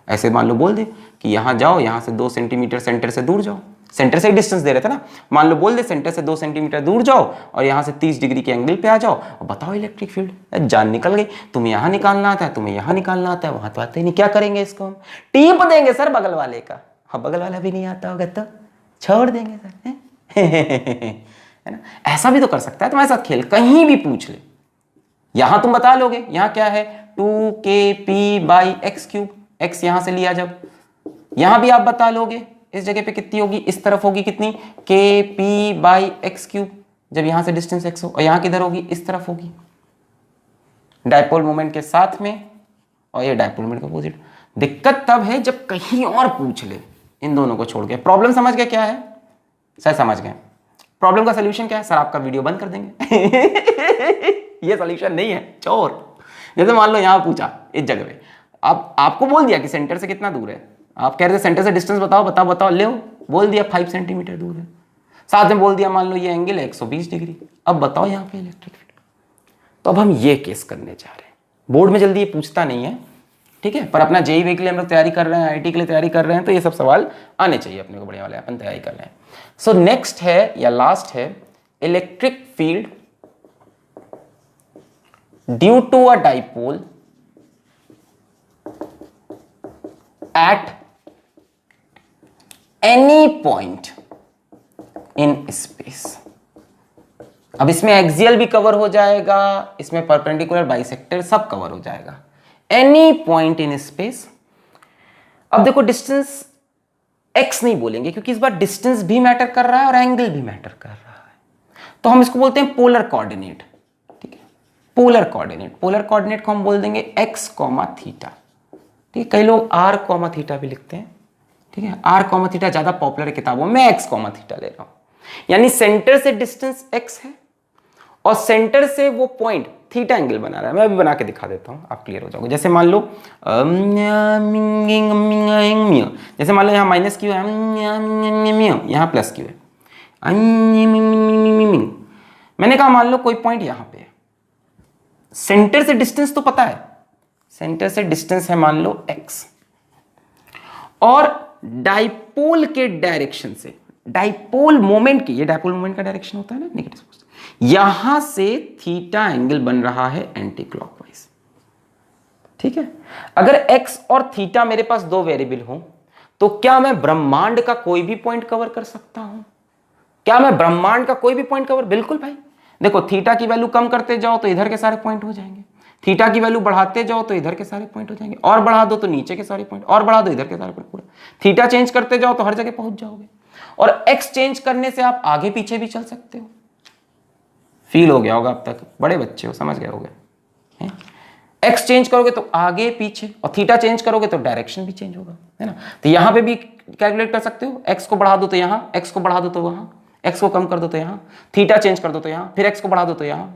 ऐसे मान लो बोल दे कि यहां जाओ, यहां से 2 सेंटीमीटर सेंटर से दूर जाओ, सेंटर से डिस्टेंस दे रहे थे ना, मान लो बोल दे सेंटर से 2 सेंटीमीटर दूर जाओ और यहां से 30 डिग्री के एंगल पे आ जाओ और बताओ इलेक्ट्रिक फील्ड। जान निकल गई। तुम्हें यहां निकालना आता है, तुम्हें यहां निकालना आता है, वहां तो आते ही नहीं। क्या करेंगे इसको? हम टीप देंगे सर बगल वाले का। हाँ बगल वाला भी नहीं आता होगा तो छोड़ देंगे सर, है ना? ऐसा भी तो कर सकता है तुम्हारे साथ खेल, कहीं भी पूछ ले। यहां तुम बता लोगे, यहां क्या है 2kp/x³, x यहां से लिया, जब यहां भी आप बता लोगे इस जगह पे कितनी होगी, इस तरफ होगी कितनी, kp/x³, जब यहां से डिस्टेंस x हो, और यहां किधर होगी, इस तरफ होगी, डायपोल मोमेंट के साथ में, और ये डायपोल मोमेंट का अपोजिट। दिक्कत तब है जब कहीं और पूछ ले, इन दोनों को छोड़ के। प्रॉब्लम समझ गए क्या है? सर समझ गए। प्रॉब्लम का सोल्यूशन क्या है? सर आपका वीडियो बंद कर देंगे। ये सोल्यूशन नहीं है चोर। जैसे मान लो यहां पूछा इस जगह पे, अब आपको बोल दिया कि सेंटर से कितना दूर है, आप कह रहे थे सेंटर से डिस्टेंस बताओ बताओ बताओ, ले बोल दिया 5 सेंटीमीटर दूर है, साथ में बोल दिया मान लो ये एंगल है 120 डिग्री। अब बताओ यहाँ पे इलेक्ट्रिक फील्ड। तो अब हम ये केस करने जा रहे हैं। बोर्ड में जल्दी ये पूछता नहीं है, ठीक है, पर अपना जेईई के लिए हम लोग तैयारी कर रहे हैं, आईटी के लिए तैयारी कर रहे हैं, तो ये सब सवाल आने चाहिए अपने को, बढ़िया वाले अपन तैयारी कर रहे हैं। सो नेक्स्ट है या लास्ट है, electric field due to a dipole at any point in space. अब इसमें एक्सियल भी कवर हो जाएगा, इसमें परपेंडिकुलर बाइसेक्टर सब कवर हो जाएगा। Any point in space. अब देखो डिस्टेंस x नहीं बोलेंगे क्योंकि इस बार डिस्टेंस भी मैटर कर रहा है और एंगल भी मैटर कर रहा है, तो हम इसको बोलते हैं पोलर कोऑर्डिनेट। ठीक है, पोलर कोऑर्डिनेट को हम बोल देंगे x, थीटा। ठीक है, कई लोग r, थीटा भी लिखते हैं। ठीक है, r, थीटा ज्यादा पॉपुलर है किताबों में, x, थीटा ले रहा हूं। यानी सेंटर से डिस्टेंस x है और सेंटर से वो पॉइंट थीटा एंगल बना रहा है। मैं अभी बना के दिखा देता हूं, आप क्लियर हो जाओगे। जैसे मान लो जैसे मान लो यहाँ माइनस क्यू है, यहाँ प्लस क्यू है। मैंने कहा मान लो कोई पॉइंट यहां पे है, सेंटर से डिस्टेंस तो पता है, सेंटर से डिस्टेंस है मान लो x, और डाइपोल के डायरेक्शन से, डाइपोल मोमेंट की, ये डाइपोल मोमेंट का डायरेक्शन होता है ना नेगेटिव, यहां से थीटा एंगल बन रहा है एंटी क्लॉकवाइज। ठीक है, अगर x और थीटा मेरे पास दो वेरिएबल हो तो क्या मैं ब्रह्मांड का कोई भी पॉइंट कवर कर सकता हूं? क्या मैं ब्रह्मांड का कोई भी पॉइंट कवर? बिल्कुल भाई। देखो, थीटा की वैल्यू कम करते जाओ तो इधर के सारे पॉइंट हो जाएंगे, थीटा की वैल्यू बढ़ाते जाओ तो इधर के सारे पॉइंट हो जाएंगे, और बढ़ा दो तो नीचे के सारे पॉइंट, और बढ़ा दो इधर के सारे पॉइंट, पूरा थीटा चेंज करते जाओ तो हर जगह पहुंच जाओगे। और एक्स चेंज करने से आप आगे पीछे भी चल सकते हो। फील हो गया होगा अब तक, बड़े बच्चे हो, समझ गए होगे। एक्स चेंज करोगे तो आगे पीछे, और थीटा चेंज करोगे तो डायरेक्शन भी चेंज होगा, है ना। तो यहां पे भी कैलकुलेट कर सकते हो, एक्स को बढ़ा दो तो यहां, एक्स को बढ़ा दो तो वहां, एक्स को कम कर दो तो यहां, थीटा चेंज कर दो तो यहां, फिर एक्स को बढ़ा दो तो यहां।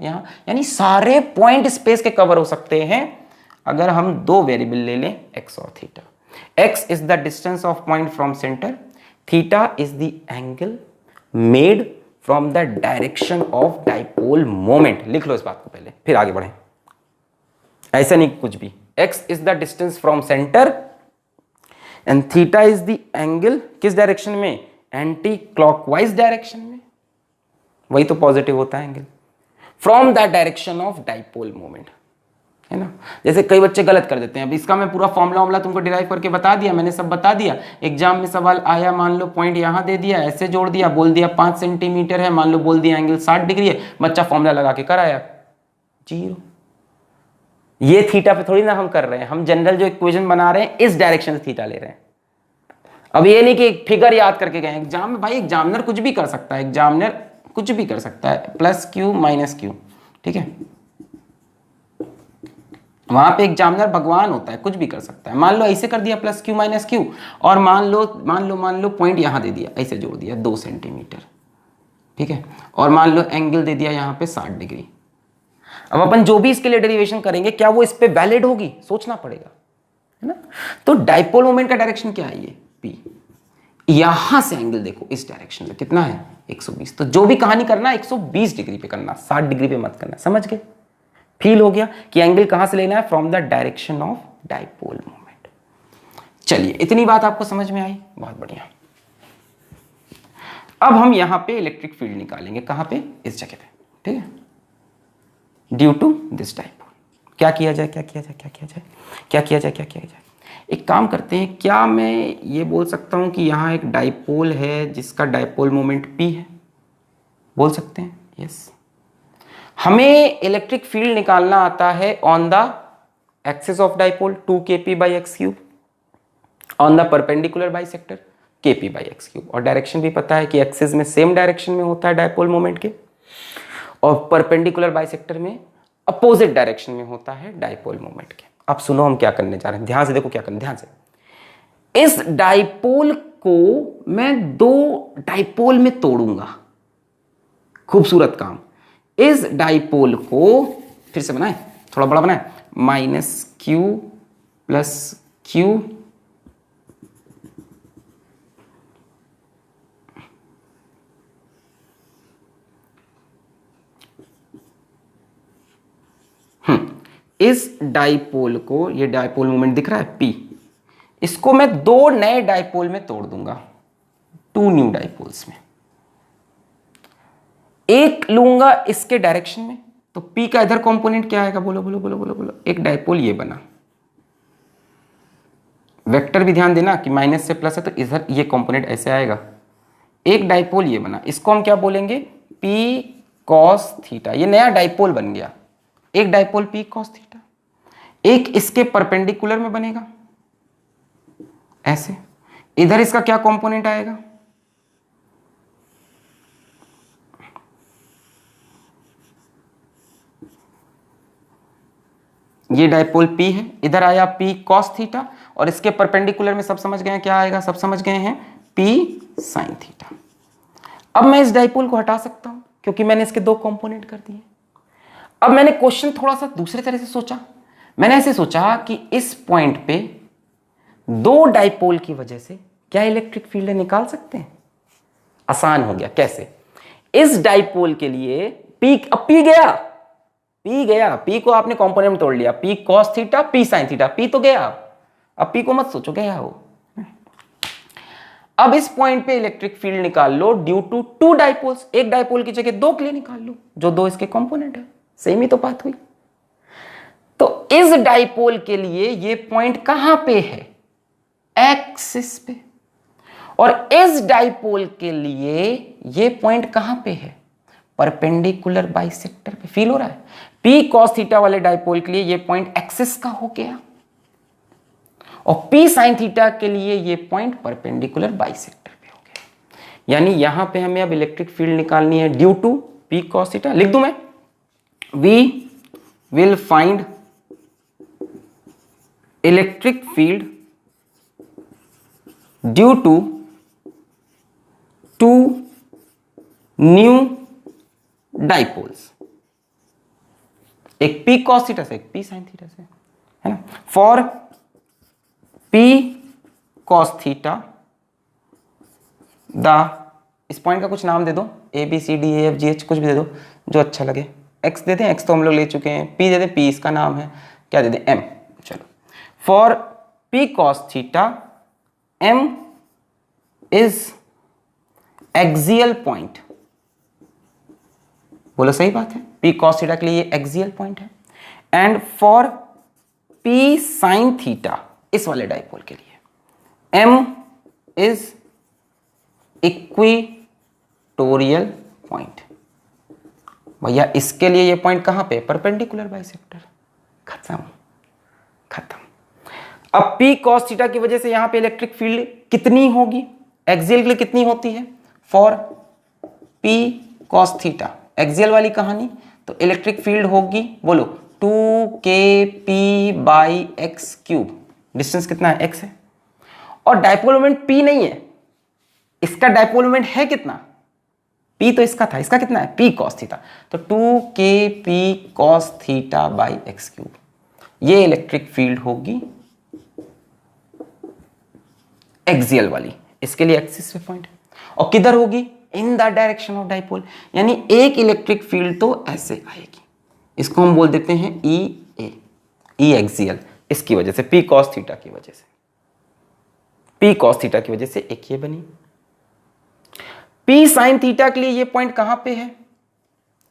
यानी सारे पॉइंट स्पेस के कवर हो सकते हैं अगर हम दो वेरिएबल ले लें, एक्स और theta. X is the distance of point from centre, theta is the angle made from the direction of dipole moment. लिख लो इस बात को पहले, फिर आगे बढ़ें। ऐसा नहीं कुछ भी, x is the distance from centre and theta is the angle, किस डायरेक्शन में? एंटी क्लॉकवाइज डायरेक्शन में। वही तो पॉजिटिव होता है angle, from the direction of dipole moment, है ना। जैसे कई बच्चे गलत कर देते हैं। अब इसका मैं पूरा फॉर्मूला तुमको डिराइव करके बता दिया, मैंने सब बता दिया। एग्जाम में सवाल आया, मान लो पॉइंट यहां दे दिया, ऐसे जोड़ दिया, बोल दिया 5 सेंटीमीटर है, मान लो बोल दिया एंगल 60 डिग्री है, बच्चा फॉर्मूला लगा के कराया 0। ये थीटा पे थोड़ी ना हम कर रहे हैं, हम जनरल जो इक्वेशन बना रहे हैं इस डायरेक्शन से थीटा ले रहे हैं। अब ये नहीं कि एक फिगर याद करके गए एग्जाम में। भाई एग्जामिनर कुछ भी कर सकता है, एग्जामिनर कुछ भी कर सकता है, प्लस क्यू माइनस क्यू, ठीक है। वहां पे एग्जामिनर भगवान होता है, कुछ भी कर सकता है। मान लो ऐसे कर दिया प्लस क्यू माइनस क्यू, और मान लो पॉइंट यहां दे दिया, ऐसे जोड़ दिया 2 सेंटीमीटर, ठीक है, और मान लो एंगल दे दिया यहां पे 60 डिग्री। अब अपन जो भी इसके लिए डेरिवेशन करेंगे, क्या वो इस पे वैलिड होगी? सोचना पड़ेगा, है ना। तो डाइपोल मोमेंट का डायरेक्शन क्या है? ये P। यहां से एंगल देखो इस डायरेक्शन में कितना है? 120। तो जो भी कहानी करना 120 डिग्री पे करना, 60 डिग्री पे मत करना। समझ गए? फील हो गया कि एंगल कहां से लेना है? From the direction of dipole moment. चलिए, इतनी बात आपको समझ में आई? बहुत बढ़िया। अब हम यहां पे इलेक्ट्रिक फील्ड निकालेंगे, कहां पे? इस जगह पे, ठीक है। ड्यू टू दिस डाइपोल क्या किया जाए? एक काम करते हैं, क्या मैं ये बोल सकता हूं कि यहां एक डाइपोल है जिसका डाइपोल मोमेंट P है? बोल सकते हैं, यस। हमें इलेक्ट्रिक फील्ड निकालना आता है on the axis of dipole 2kp/x3 on the perpendicular bisector kp/x3, और डायरेक्शन भी पता है कि एक्सिस में सेम डायरेक्शन में होता है डाइपोल मोमेंट के, और परपेंडिकुलर बाइसेक्टर में अपोजिट डायरेक्शन में होता है डाइपोल मोमेंट के। अब सुनो हम क्या करने जा रहे हैं, ध्यान से देखो क्या करना, ध्यान से। इस डाइपोल को मैं 2 डाइपोल में तोड़ूंगा। खूबसूरत काम। इस डाइपोल को फिर से बनाए, थोड़ा बड़ा बनाए, -q + q इस डाइपोल को, ये डाइपोल मोमेंट दिख रहा है P, इसको मैं 2 नए डाइपोल में तोड़ दूंगा, 2 न्यू डाइपोल्स में। एक लूंगा इसके डायरेक्शन में, तो P का इधर कंपोनेंट क्या आएगा? बोलो बोलो बोलो बोलो बोलो। एक डाइपोल ये बना, वेक्टर भी ध्यान देना कि माइनस से प्लस है तो इधर ये कंपोनेंट ऐसे आएगा। एक डाइपोल ये बना, इसको हम क्या बोलेंगे? P cos theta. ये नया डाइपोल बन गया, एक डाइपोल P cos थीटा। एक इसके परपेंडिकुलर में बनेगा ऐसे, इधर इसका क्या कंपोनेंट आएगा? ये डाइपोल P है, इधर आया P cos थीटा, और इसके परपेंडिकुलर में सब समझ गए हैं क्या आएगा, सब समझ गए हैं P sin थीटा। अब मैं इस डाइपोल को हटा सकता हूं क्योंकि मैंने इसके दो कंपोनेंट कर दिए। अब मैंने क्वेश्चन थोड़ा सा दूसरे तरह से सोचा। मैंने ऐसे सोचा कि इस पॉइंट पे दो डाइपोल की वजह से क्या इलेक्ट्रिक फील्ड निकाल सकते हैं। आसान हो गया। कैसे? इस डाइपोल के लिए P, अब P गया, P को आपने कंपोनेंट में तोड़ लिया, P cos theta, P sin theta, P तो गया। अब P को मत सोचो, गया हो। अब इस पॉइंट पे इलेक्ट्रिक फील्ड निकाल लो ड्यू टू टू डाइपोल्स। एक डाइपोल की जगह दो के लिए निकाल लो, जो दो इसके कंपोनेंट है। सेम ही तो बात हुई। तो इस डाइपोल के लिए ये पॉइंट कहां पे है, एक्सिस पे, और इस डाइपोल के लिए ये पॉइंट कहां पे है, परपेंडिकुलर बाइसेक्टर पे। फील हो रहा है? P cos थीटा वाले डाइपोल के लिए ये पॉइंट एक्सिस का हो गया, और P sin थीटा के लिए ये पॉइंट परपेंडिकुलर बाइसेक्टर पे हो गया। यानी यहां पे हमें अब इलेक्ट्रिक फील्ड निकालनी है due to P cos theta. लिख दूं मैं, we will find electric field due to two new dipoles, एक P cos थीटा से, एक P sin थीटा से, है ना। फॉर P cos थीटा इस पॉइंट का कुछ नाम दे दो, A B C D E F G H, कुछ भी दे दो जो अच्छा लगे। X दे दें, X तो हम लोग ले चुके हैं। P दे दें, P इसका नाम है, क्या दे दें, M। चलो, for P cos theta M is axial point. बोलो सही बात है, P cos थीटा के लिए ये एक्सियल पॉइंट है। And for P sin theta, इस वाले डाइपोल के लिए M इज इक्वेटोरियल पॉइंट। भैया इसके लिए ये पॉइंट कहां पे, परपेंडिकुलर बाइसेक्टर। खत्म। अब P cos थीटा की वजह से यहां पे इलेक्ट्रिक फील्ड कितनी होगी, एक्सियल के लिए कितनी होती है, for P cos theta, axial वाली कहानी, तो इलेक्ट्रिक फील्ड होगी, बोलो 2kp by X cube. Distance कितना है, x है, और डाइपोल मोमेंट P नहीं है, इसका डाइपोल मोमेंट है कितना, P तो इसका था, इसका कितना है, P cos थीटा, तो 2kp cos theta by X cube. ये इलेक्ट्रिक फील्ड होगी एक्सियल वाली, इसके लिए एक्सिस पे पॉइंट है, और किधर होगी, इन द डायरेक्शन ऑफ डाइपोल। यानी एक इलेक्ट्रिक फील्ड तो ऐसे आएगी, इसको हम बोल देते हैं ई एक्सियल, इसकी वजह से P cos थीटा की वजह से, P cos थीटा की वजह से एक ये बनी। P sin थीटा के लिए ये पॉइंट कहां पे है,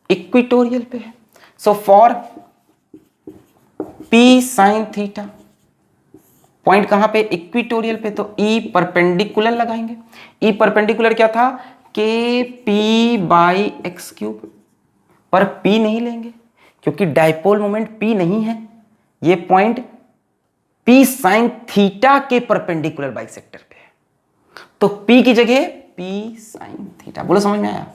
इक्वेटोरियल पे है। So for P sin theta point कहां पे, इक्वेटोरियल पे, तो E परपेंडिकुलर लगाएंगे। E परपेंडिकुलर क्या था, kp बाई एक्स क्यूब, पर P नहीं लेंगे क्योंकि डाइपोल मोमेंट P नहीं है, ये पॉइंट P sin थीटा के परपेंडिकुलर बाइसेक्टर पे है, तो P की जगह P sin थीटा। बोलो समझ में आया?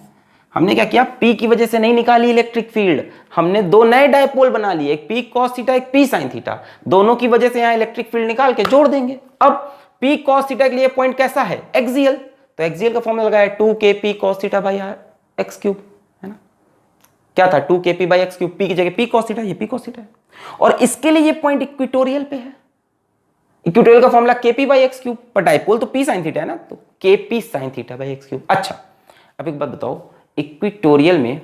हमने क्या किया, P की वजह से नहीं निकाली इलेक्ट्रिक फील्ड, हमने दो नए डाइपोल बना लिए, एक P cos थीटा, एक P sin थीटा, दोनों की वजह से यहां इलेक्ट्रिक फील्ड निकाल के जोड़ देंगे। अब P cos थीटा के लिए पॉइंट कैसा है, एक्सियल, तो एक्सियल का फॉर्मूला लगाया 2kp cos theta by X cube, है ना। क्या था, 2kp by X cube, P की जगह P cos थीटा, ये P cos थीटा है, और इसके लिए ये पॉइंट इक्वेटोरियल पे है। इक्वेटोरियल का formula kp by X cube, पर डाइपोल तो P sin थीटा है ना, तो kp sin theta by X cube. अच्छा, अब एक बात बताओ, इक्वेटोरियल में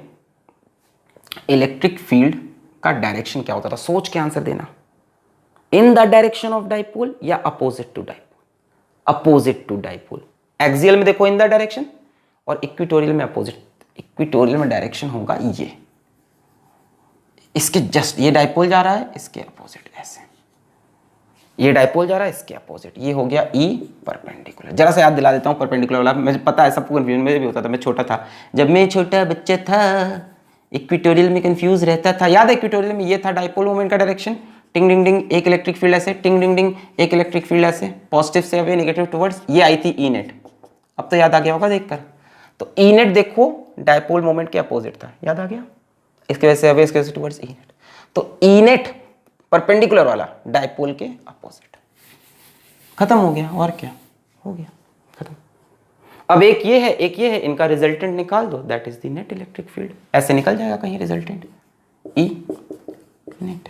इलेक्ट्रिक फील्ड का डायरेक्शन क्या होता था, सोच के आंसर देना, in the direction of dipole या opposite to dipole, opposite to dipole. Axial में देखो इन द डायरेक्शन, और इक्वेटोरियल में अपोजिट। इक्वेटोरियल में डायरेक्शन होगा ये, इसके जस्ट, ये डाइपोल जा रहा है इसके अपोजिट, ऐसे ये डाइपोल जा रहा है इसके अपोजिट, ये हो गया E परपेंडिकुलर। जरा सा याद दिला देता हूँ परपेंडिकुलर वाला, मुझे पता है सबको कंफ्यूजन में भी होता था, मैं छोटा था, जब मैं छोटा बच्चा था इक्वेटोरियल में कंफ्यूज रहता था। याद है इक्वेटोरियल में ये था डाइपोल मोमेंट का डायरेक्शन, टिंग डिंग डिंग एक इलेक्ट्रिक फील्ड ऐसे, टिंग डिंग डिंग एक इलेक्ट्रिक फील्ड ऐसे, पॉजिटिव से अवे नेगेटिव टुवर्ड्स, ये आई थी E नेट। अब तो याद आ गया होगा देखकर, तो E नेट देखो डाइपोल मोमेंट के अपोजिट था, याद आ गया, इसके वजह से अवे, इसके वजह से टुवर्ड्स E नेट, तो E नेट परपेंडिकुलर वाला डायपोल के अपोजिट। खत्म हो गया, और क्या हो गया, खत्म। अब एक ये है, इनका रिजल्टेंट निकाल दो, that is the net electric field. ऐसे निकल जाएगा कहीं रिजल्टेंट, ई नेट।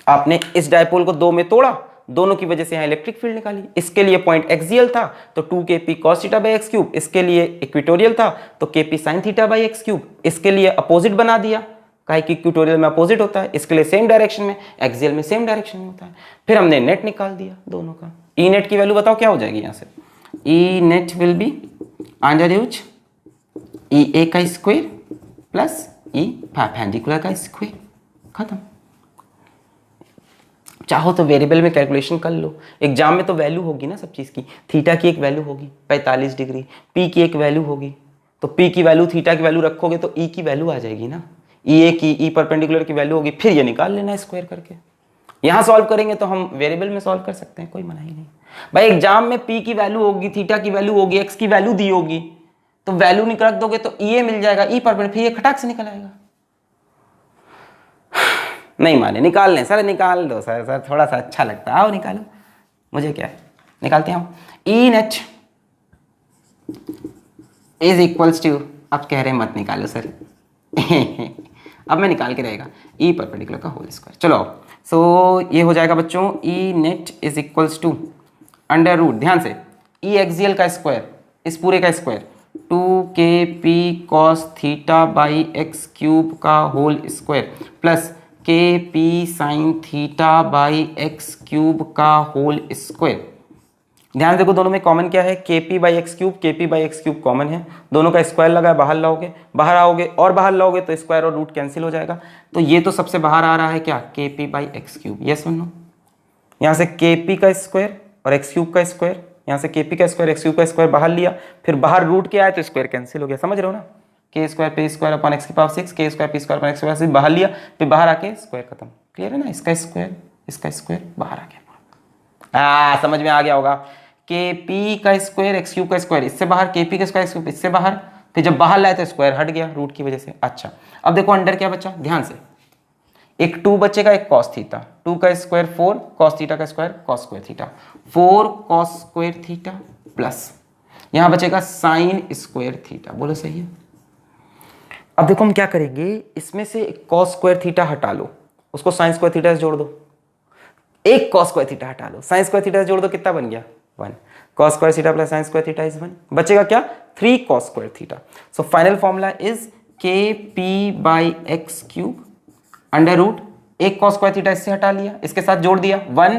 आपने इस डायपोल को दो में तोड़ा, दोनों की वजह से यहां इलेक्ट्रिक फील्ड निकाली। इसके लिए पॉइंट एक्सियल था तो 2kp cos theta by X cube, इसके लिए इक्वेटोरियल था तो kp sin theta by X cube. इसके लिए अपोजिट बना दिया, काहे कि इक्वेटोरियल में अपोजिट होता है, इसके लिए सेम डायरेक्शन में, एक्सियल में सेम डायरेक्शन में होता है। फिर हमने नेट निकाल दिया दोनों का। ई नेट की वैल्यू बताओ क्या हो जाएगी यहां से, E net will be under root E A का स्क्वायर प्लस ई परपेंडिकुलर का स्क्वायर। खत्म। चाहो तो वेरिएबल में कैलकुलेशन कर लो, एग्जाम में तो वैल्यू होगी ना सब चीज़ की। थीटा की एक वैल्यू होगी 45 डिग्री, पी की एक वैल्यू होगी, तो पी की वैल्यू थीटा की वैल्यू रखोगे तो ई की वैल्यू आ जाएगी ना, ई ए की, ई परपेंडिकुलर की वैल्यू होगी, फिर ये निकाल लेना स्क्वायर करके। यहाँ सॉल्व करेंगे तो हम वेरिएबल में सॉल्व कर सकते हैं, कोई मना ही नहीं भाई। एग्जाम में पी की वैल्यू होगी, थीटा की वैल्यू होगी, एक्स की वैल्यू दी होगी, तो वैल्यू निकाल दोगे तो ई ए मिल जाएगा, ई परपेंडिकुलर, फिर ये खटाक से निकल आएगा। नहीं माने, निकाल लें सर, निकाल दो सर, सर थोड़ा सा अच्छा लगता है, आओ निकालो, मुझे क्या है, निकालते हैं हम। ई नेट इज इक्वल्स टू, अब कह रहे हैं मत निकालो सर अब मैं निकाल के रहेगा, ई परपेंडिकुलर का होल स्क्वायर। चलो सो ये हो जाएगा बच्चों, E net is equals to under root, ध्यान से, ई एक्सियल का स्क्वायर, इस पूरे का square, 2kp cos theta by X cube का whole square plus kp sin theta by X cube का होल स्क्वायर। ध्यान देखो दोनों में कॉमन क्या है, kp by X cube, kp by X cube common है, दोनों का स्क्वायर लगा है, बाहर लाओगे, बाहर आओगे और बाहर लाओगे तो स्क्वायर और रूट कैंसिल हो जाएगा, तो ये तो सबसे बाहर आ रहा है क्या, kp by X cube. Yes सुन लो, यहाँ से kp का स्क्वायर और एक्स क्यूब का स्क्वायर, यहाँ से kp का स्क्वायर एक्स क्यूब का स्क्वायर बाहर लिया, फिर बाहर रूट के आए तो स्क्वायर कैंसिल हो गया, समझ रहे हो ना, के स्क्वायर पे स्क्वायर अपॉन एक्स की पावर 6, के स्क्वायर पे स्क्वायर अपॉन एक्स स्क्वायर, बाहर लिया, फिर बाहर आके स्क्वायर खत्म। क्लियर है ना, इसका स्क्वायर बाहर आ गया, समझ में आ गया होगा। के पी का स्क्वायर एक्स क्यूब का स्क्वायर इससे बाहर, के पी का स्क्वायर एक्स क्यूब इससे बाहर, फिर जब बाहर लाए तो स्क्वायर हट गया रूट की वजह से। अच्छा अब देखो अंडर क्या बचा, ध्यान से, एक 2 बचेगा, एक कॉस थीटा, 2 का स्क्वायर 4, कॉस थीटा का square cos square theta, 4 cos square theta plus यहां बचेगा साइन स्क्वायर थीटा। बोलो सही है। अब देखो हम क्या करेंगे, इसमें से कॉस स्क्वायर थीटा हटा लो, उसको साइन स्क्वायर थीटा से जोड़ दो, एक कॉस स्क्वायर थीटा हटा लो, साइन स्क्वायर थीटा से जोड़ दो, कितना बन गया 1, cos square theta plus sine square theta is 1, बचेगा क्या 3 cos square theta. So final formula is K P by X cube under root, एक कॉस स्क्वायर थीटा इससे हटा लिया, इसके साथ जोड़ दिया 1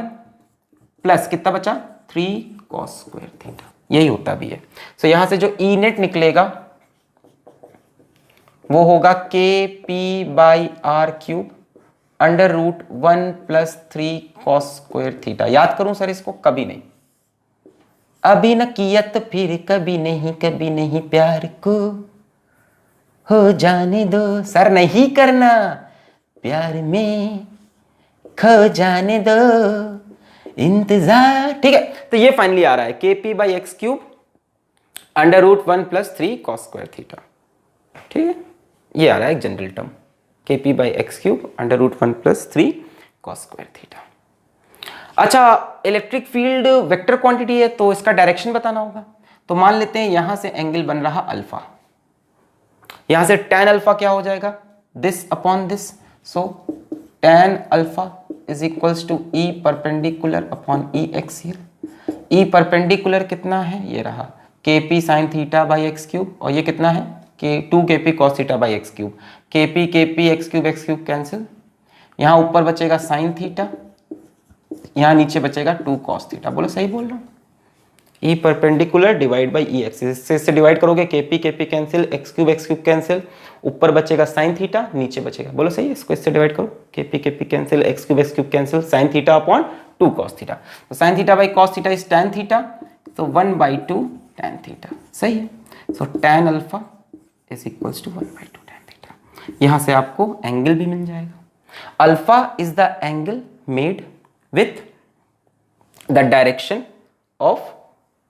प्लस कितना बचा 3 कॉस स्क्वायर थीटा, यही होता भी है। सो यहां से जो ई नेट निकलेगा वो होगा K P by R cube under root 1 plus 3 cos square theta. याद करूं सर इसको, कभी नहीं, अभी न किया तो फिर कभी नहीं प्यार को हो जाने दो, सर नहीं करना प्यार में खो जाने दो इंतजार, ठीक है। तो ये फाइनली आ रहा है K P by X cube under root 1 plus 3 cos square theta, ठीक है, ये आ रहा है एक general term, K P by X cube under root 1 plus 3 cos square theta. अच्छा इलेक्ट्रिक फील्ड वेक्टर क्वांटिटी है तो इसका डायरेक्शन बताना होगा, तो मान लेते हैं यहां से एंगल बन रहा अल्फा, यहां से tan अल्फा क्या हो जाएगा, this upon this, so tan alpha is equals to E perpendicular upon E axial. E perpendicular कितना है, ये रहा K P sine theta by X cube, और ये कितना है K 2kp cos theta by X cube, kp X cube cancel, यहाँ ऊपर बचेगा साइन थीटा, यहाँ नीचे बचेगा 2 cos थीटा। बोलो सही बोल रहा हूँ, E perpendicular divide by E axis, इससे डिवाइड करोगे kp cancel, X cube cancel, ऊपर बचेगा साइन थीटा, नीचे बचेगा, बोलो सही है, इसको इससे डिवाइड करो, kp cancel, X cube cancel, sine theta upon 2 cos theta, तो sine theta by cos theta is tan theta, तो 1/2 tan थीटा, सही है। So tan alpha is equals to 1/2 tan theta, यहां से आपको एंगल भी मिल जाएगा। Alpha is the angle made with the direction of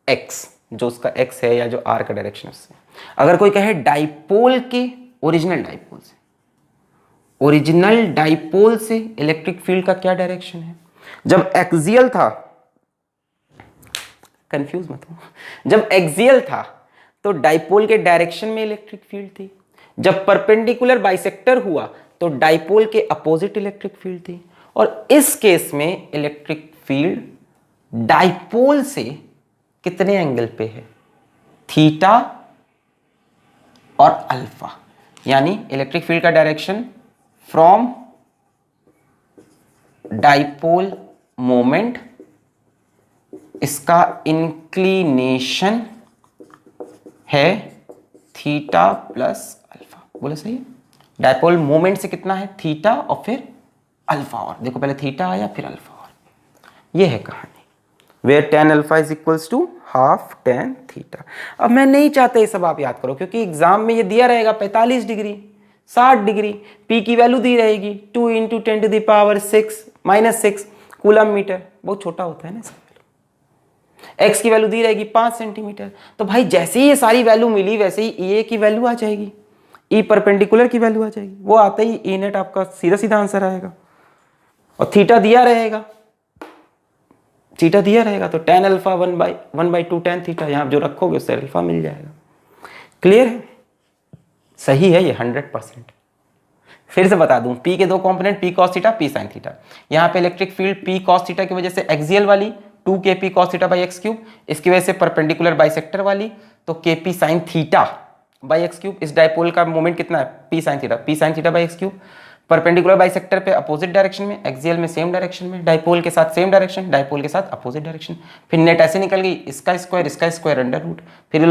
X, जो उसका एक्स है या जो आर का डायरेक्शन उससे। अगर कोई कहे डाइपोल के ओरिजिनल डाइपोल से, ओरिजिनल डाइपोल से इलेक्ट्रिक फील्ड का क्या डायरेक्शन है? जब एक्सियल था, कंफ्यूज मत हो, जब एक्सियल था तो डाइपोल के डायरेक्शन में इलेक्ट्रिक फील्ड थी, जब परपेंडिकुलर बाइसेक्टर हुआ तो डाइपोल के अपोजिट इलेक्ट्रिक फील्ड थी, और इस केस में इलेक्ट्रिक फील्ड डाइपोल से कितने एंगल पे है? थीटा और अल्फा। यानी इलेक्ट्रिक फील्ड का डायरेक्शन फ्रॉम डाइपोल मोमेंट, इसका इंक्लिनेशन है थीटा प्लस अल्फा। बोले सही है? डाइपोल मोमेंट से कितना है? थीटा और फिर अल्फा। और देखो पहले थीटा आया फिर अल्फा। और ये है कहानी where tan alpha is equals to half tan theta. अब मैं नहीं चाहता ये सब आप याद करो, क्योंकि एग्जाम में ये दिया रहेगा 45 डिग्री, 60 डिग्री, पी की वैल्यू दी रहेगी 2 × 10⁻⁶ कूलम मीटर, बहुत छोटा होता है ना इसका। एक्स की वैल्यू दी रहेगी 5 सेंटीमीटर। तो भाई जैसे ही ये सारी वैल्यू मिली वैसे ही ई ए की वैल्यू आ जाएगी, ई परपेंडिकुलर की वैल्यू आ जाएगी। वो आते ही ई नेट आपका सीधा सीधा आंसर आएगा। और थीटा दिया रहेगा, थीटा दिया रहेगा तो tan अल्फा 1/2 tan थीटा, यहां जो रखोगे उससे अल्फा मिल जाएगा। क्लियर है? सही है ये 100%। फिर से बता दूं, P के दो component P cos theta, P sin theta. यहाँ पे electric field P cos theta की वजह से एक्सियल वाली 2 kp cos theta by x cube, इसकी वजह से परपेंडिकुलर बाइसेक्टर वाली तो kp sin theta by x cube. इस डाइपोल का मोमेंट कितना है? P sin theta by x cube. Perpendicular bisector पे अपोजिट डायरेक्शन में, एक्सियल में सेम डायरेक्शन में, डाइपोल के साथ सेम डायरेक्शन, डाइपोल के साथ अपोजिट डायरेक्शन। फिर नेट ऐसे निकल गई, इसका स्क्वायर अंडर रूट, फिर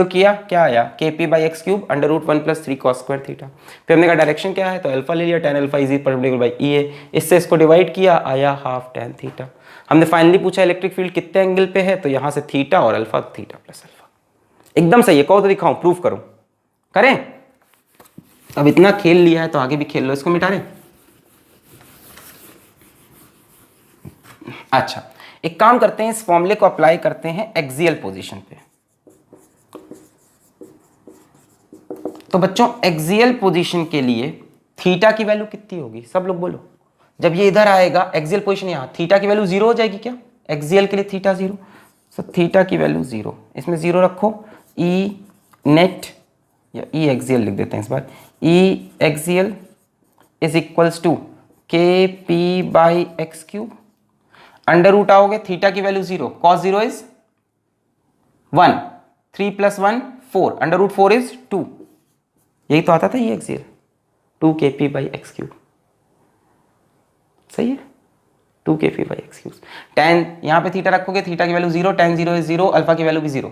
किया क्या आया? kp by X cube under root 1 + 3 cos square theta. फिर हमने कहा डायरेक्शन क्या है तो अल्फा ले लिया, tan alpha is perpendicular by E A, इससे इसको डिवाइड किया, आया हाफ tan थीटा। हमने फाइनली पूछा इलेक्ट्रिक फील्ड कितने एंगल पे है, तो यहां से थीटा और अल्फा, थीटा प्लस अल्फा। एकदम सही है। कहो तो दिखाऊं, प्रूफ करूं? करें? अब इतना खेल लिया है तो आगे भी खेल लो। इसको मिटा रहे? अच्छा, एक काम करते हैं, इस फॉर्मूले को अप्लाई करते हैं एक्सियल पोजीशन पे। तो बच्चों एक्सियल पोजीशन के लिए थीटा की वैल्यू कितनी होगी? सब लोग बोलो। जब ये इधर आएगा एक्सियल पोजीशन, यहां थीटा की वैल्यू 0 हो जाएगी क्या? एक्सियल के लिए थीटा 0, तो थीटा की वैल्यू 0, इसमें 0 रखो। ई नेट या ई एक्सियल लिख देते हैं इस बार, E axial is equals to K P by X cube, under root आओगे, थीटा की वैल्यू 0, cos 0 इज 1, 3 + 1 4, अंडर रूट 4 इज 2, यही तो आता था ये axial, 2 kp by X cube. सही है? 2 kp by X cube. tan यहां पे थीटा रखोगे, थीटा की वैल्यू 0, tan 0 इज 0, अल्फा की वैल्यू भी 0,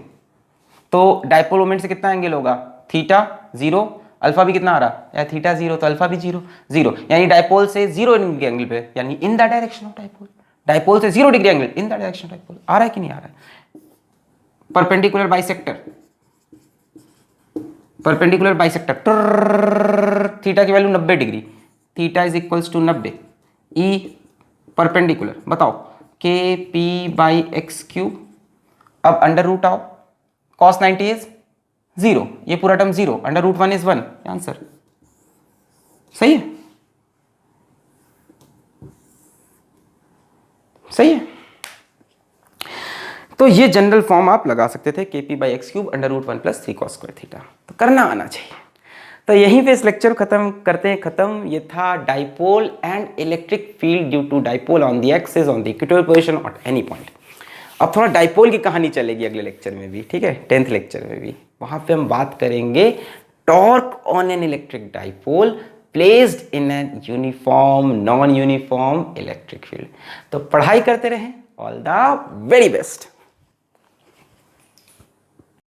तो डाइपोल मोमेंट से कितना एंगल होगा? थीटा 0, अल्फा भी कितना आ रहा है? थीटा 0, तो अल्फा भी 0, यानी डाइपोल से 0 डिग्री एंगल पे, यानी in the direction of dipole, dipole से 0 degree angle in the direction of dipole. आ रहा है कि नहीं आ रहा है? Perpendicular bisector, perpendicular bisector, theta की value 90 degree, theta is equals to 90, E perpendicular, बताओ K P by X cube. अब अंडर रूट आओ, cos 90 इज 0, ये पूरा term 0, under root 1 is 1, answer सही है? सही है? तो ये जनरल फॉर्म आप लगा सकते थे, kp by X cube under root 1 + 3 cos square theta. तो करना आना चाहिए। तो यहीं पे इस लेक्चर खत्म करते हैं। खत्म। ये था dipole and electric field due to dipole on the axis on the equatorial position at any point. अब थोड़ा डाइपोल की कहानी चलेगी अगले लेक्चर में भी, ठीक है? 10th लेक्चर में भी। वहां पे हम बात करेंगे torque on an electric dipole placed in an uniform non uniform electric field. तो पढ़ाई करते रहें। All the very best.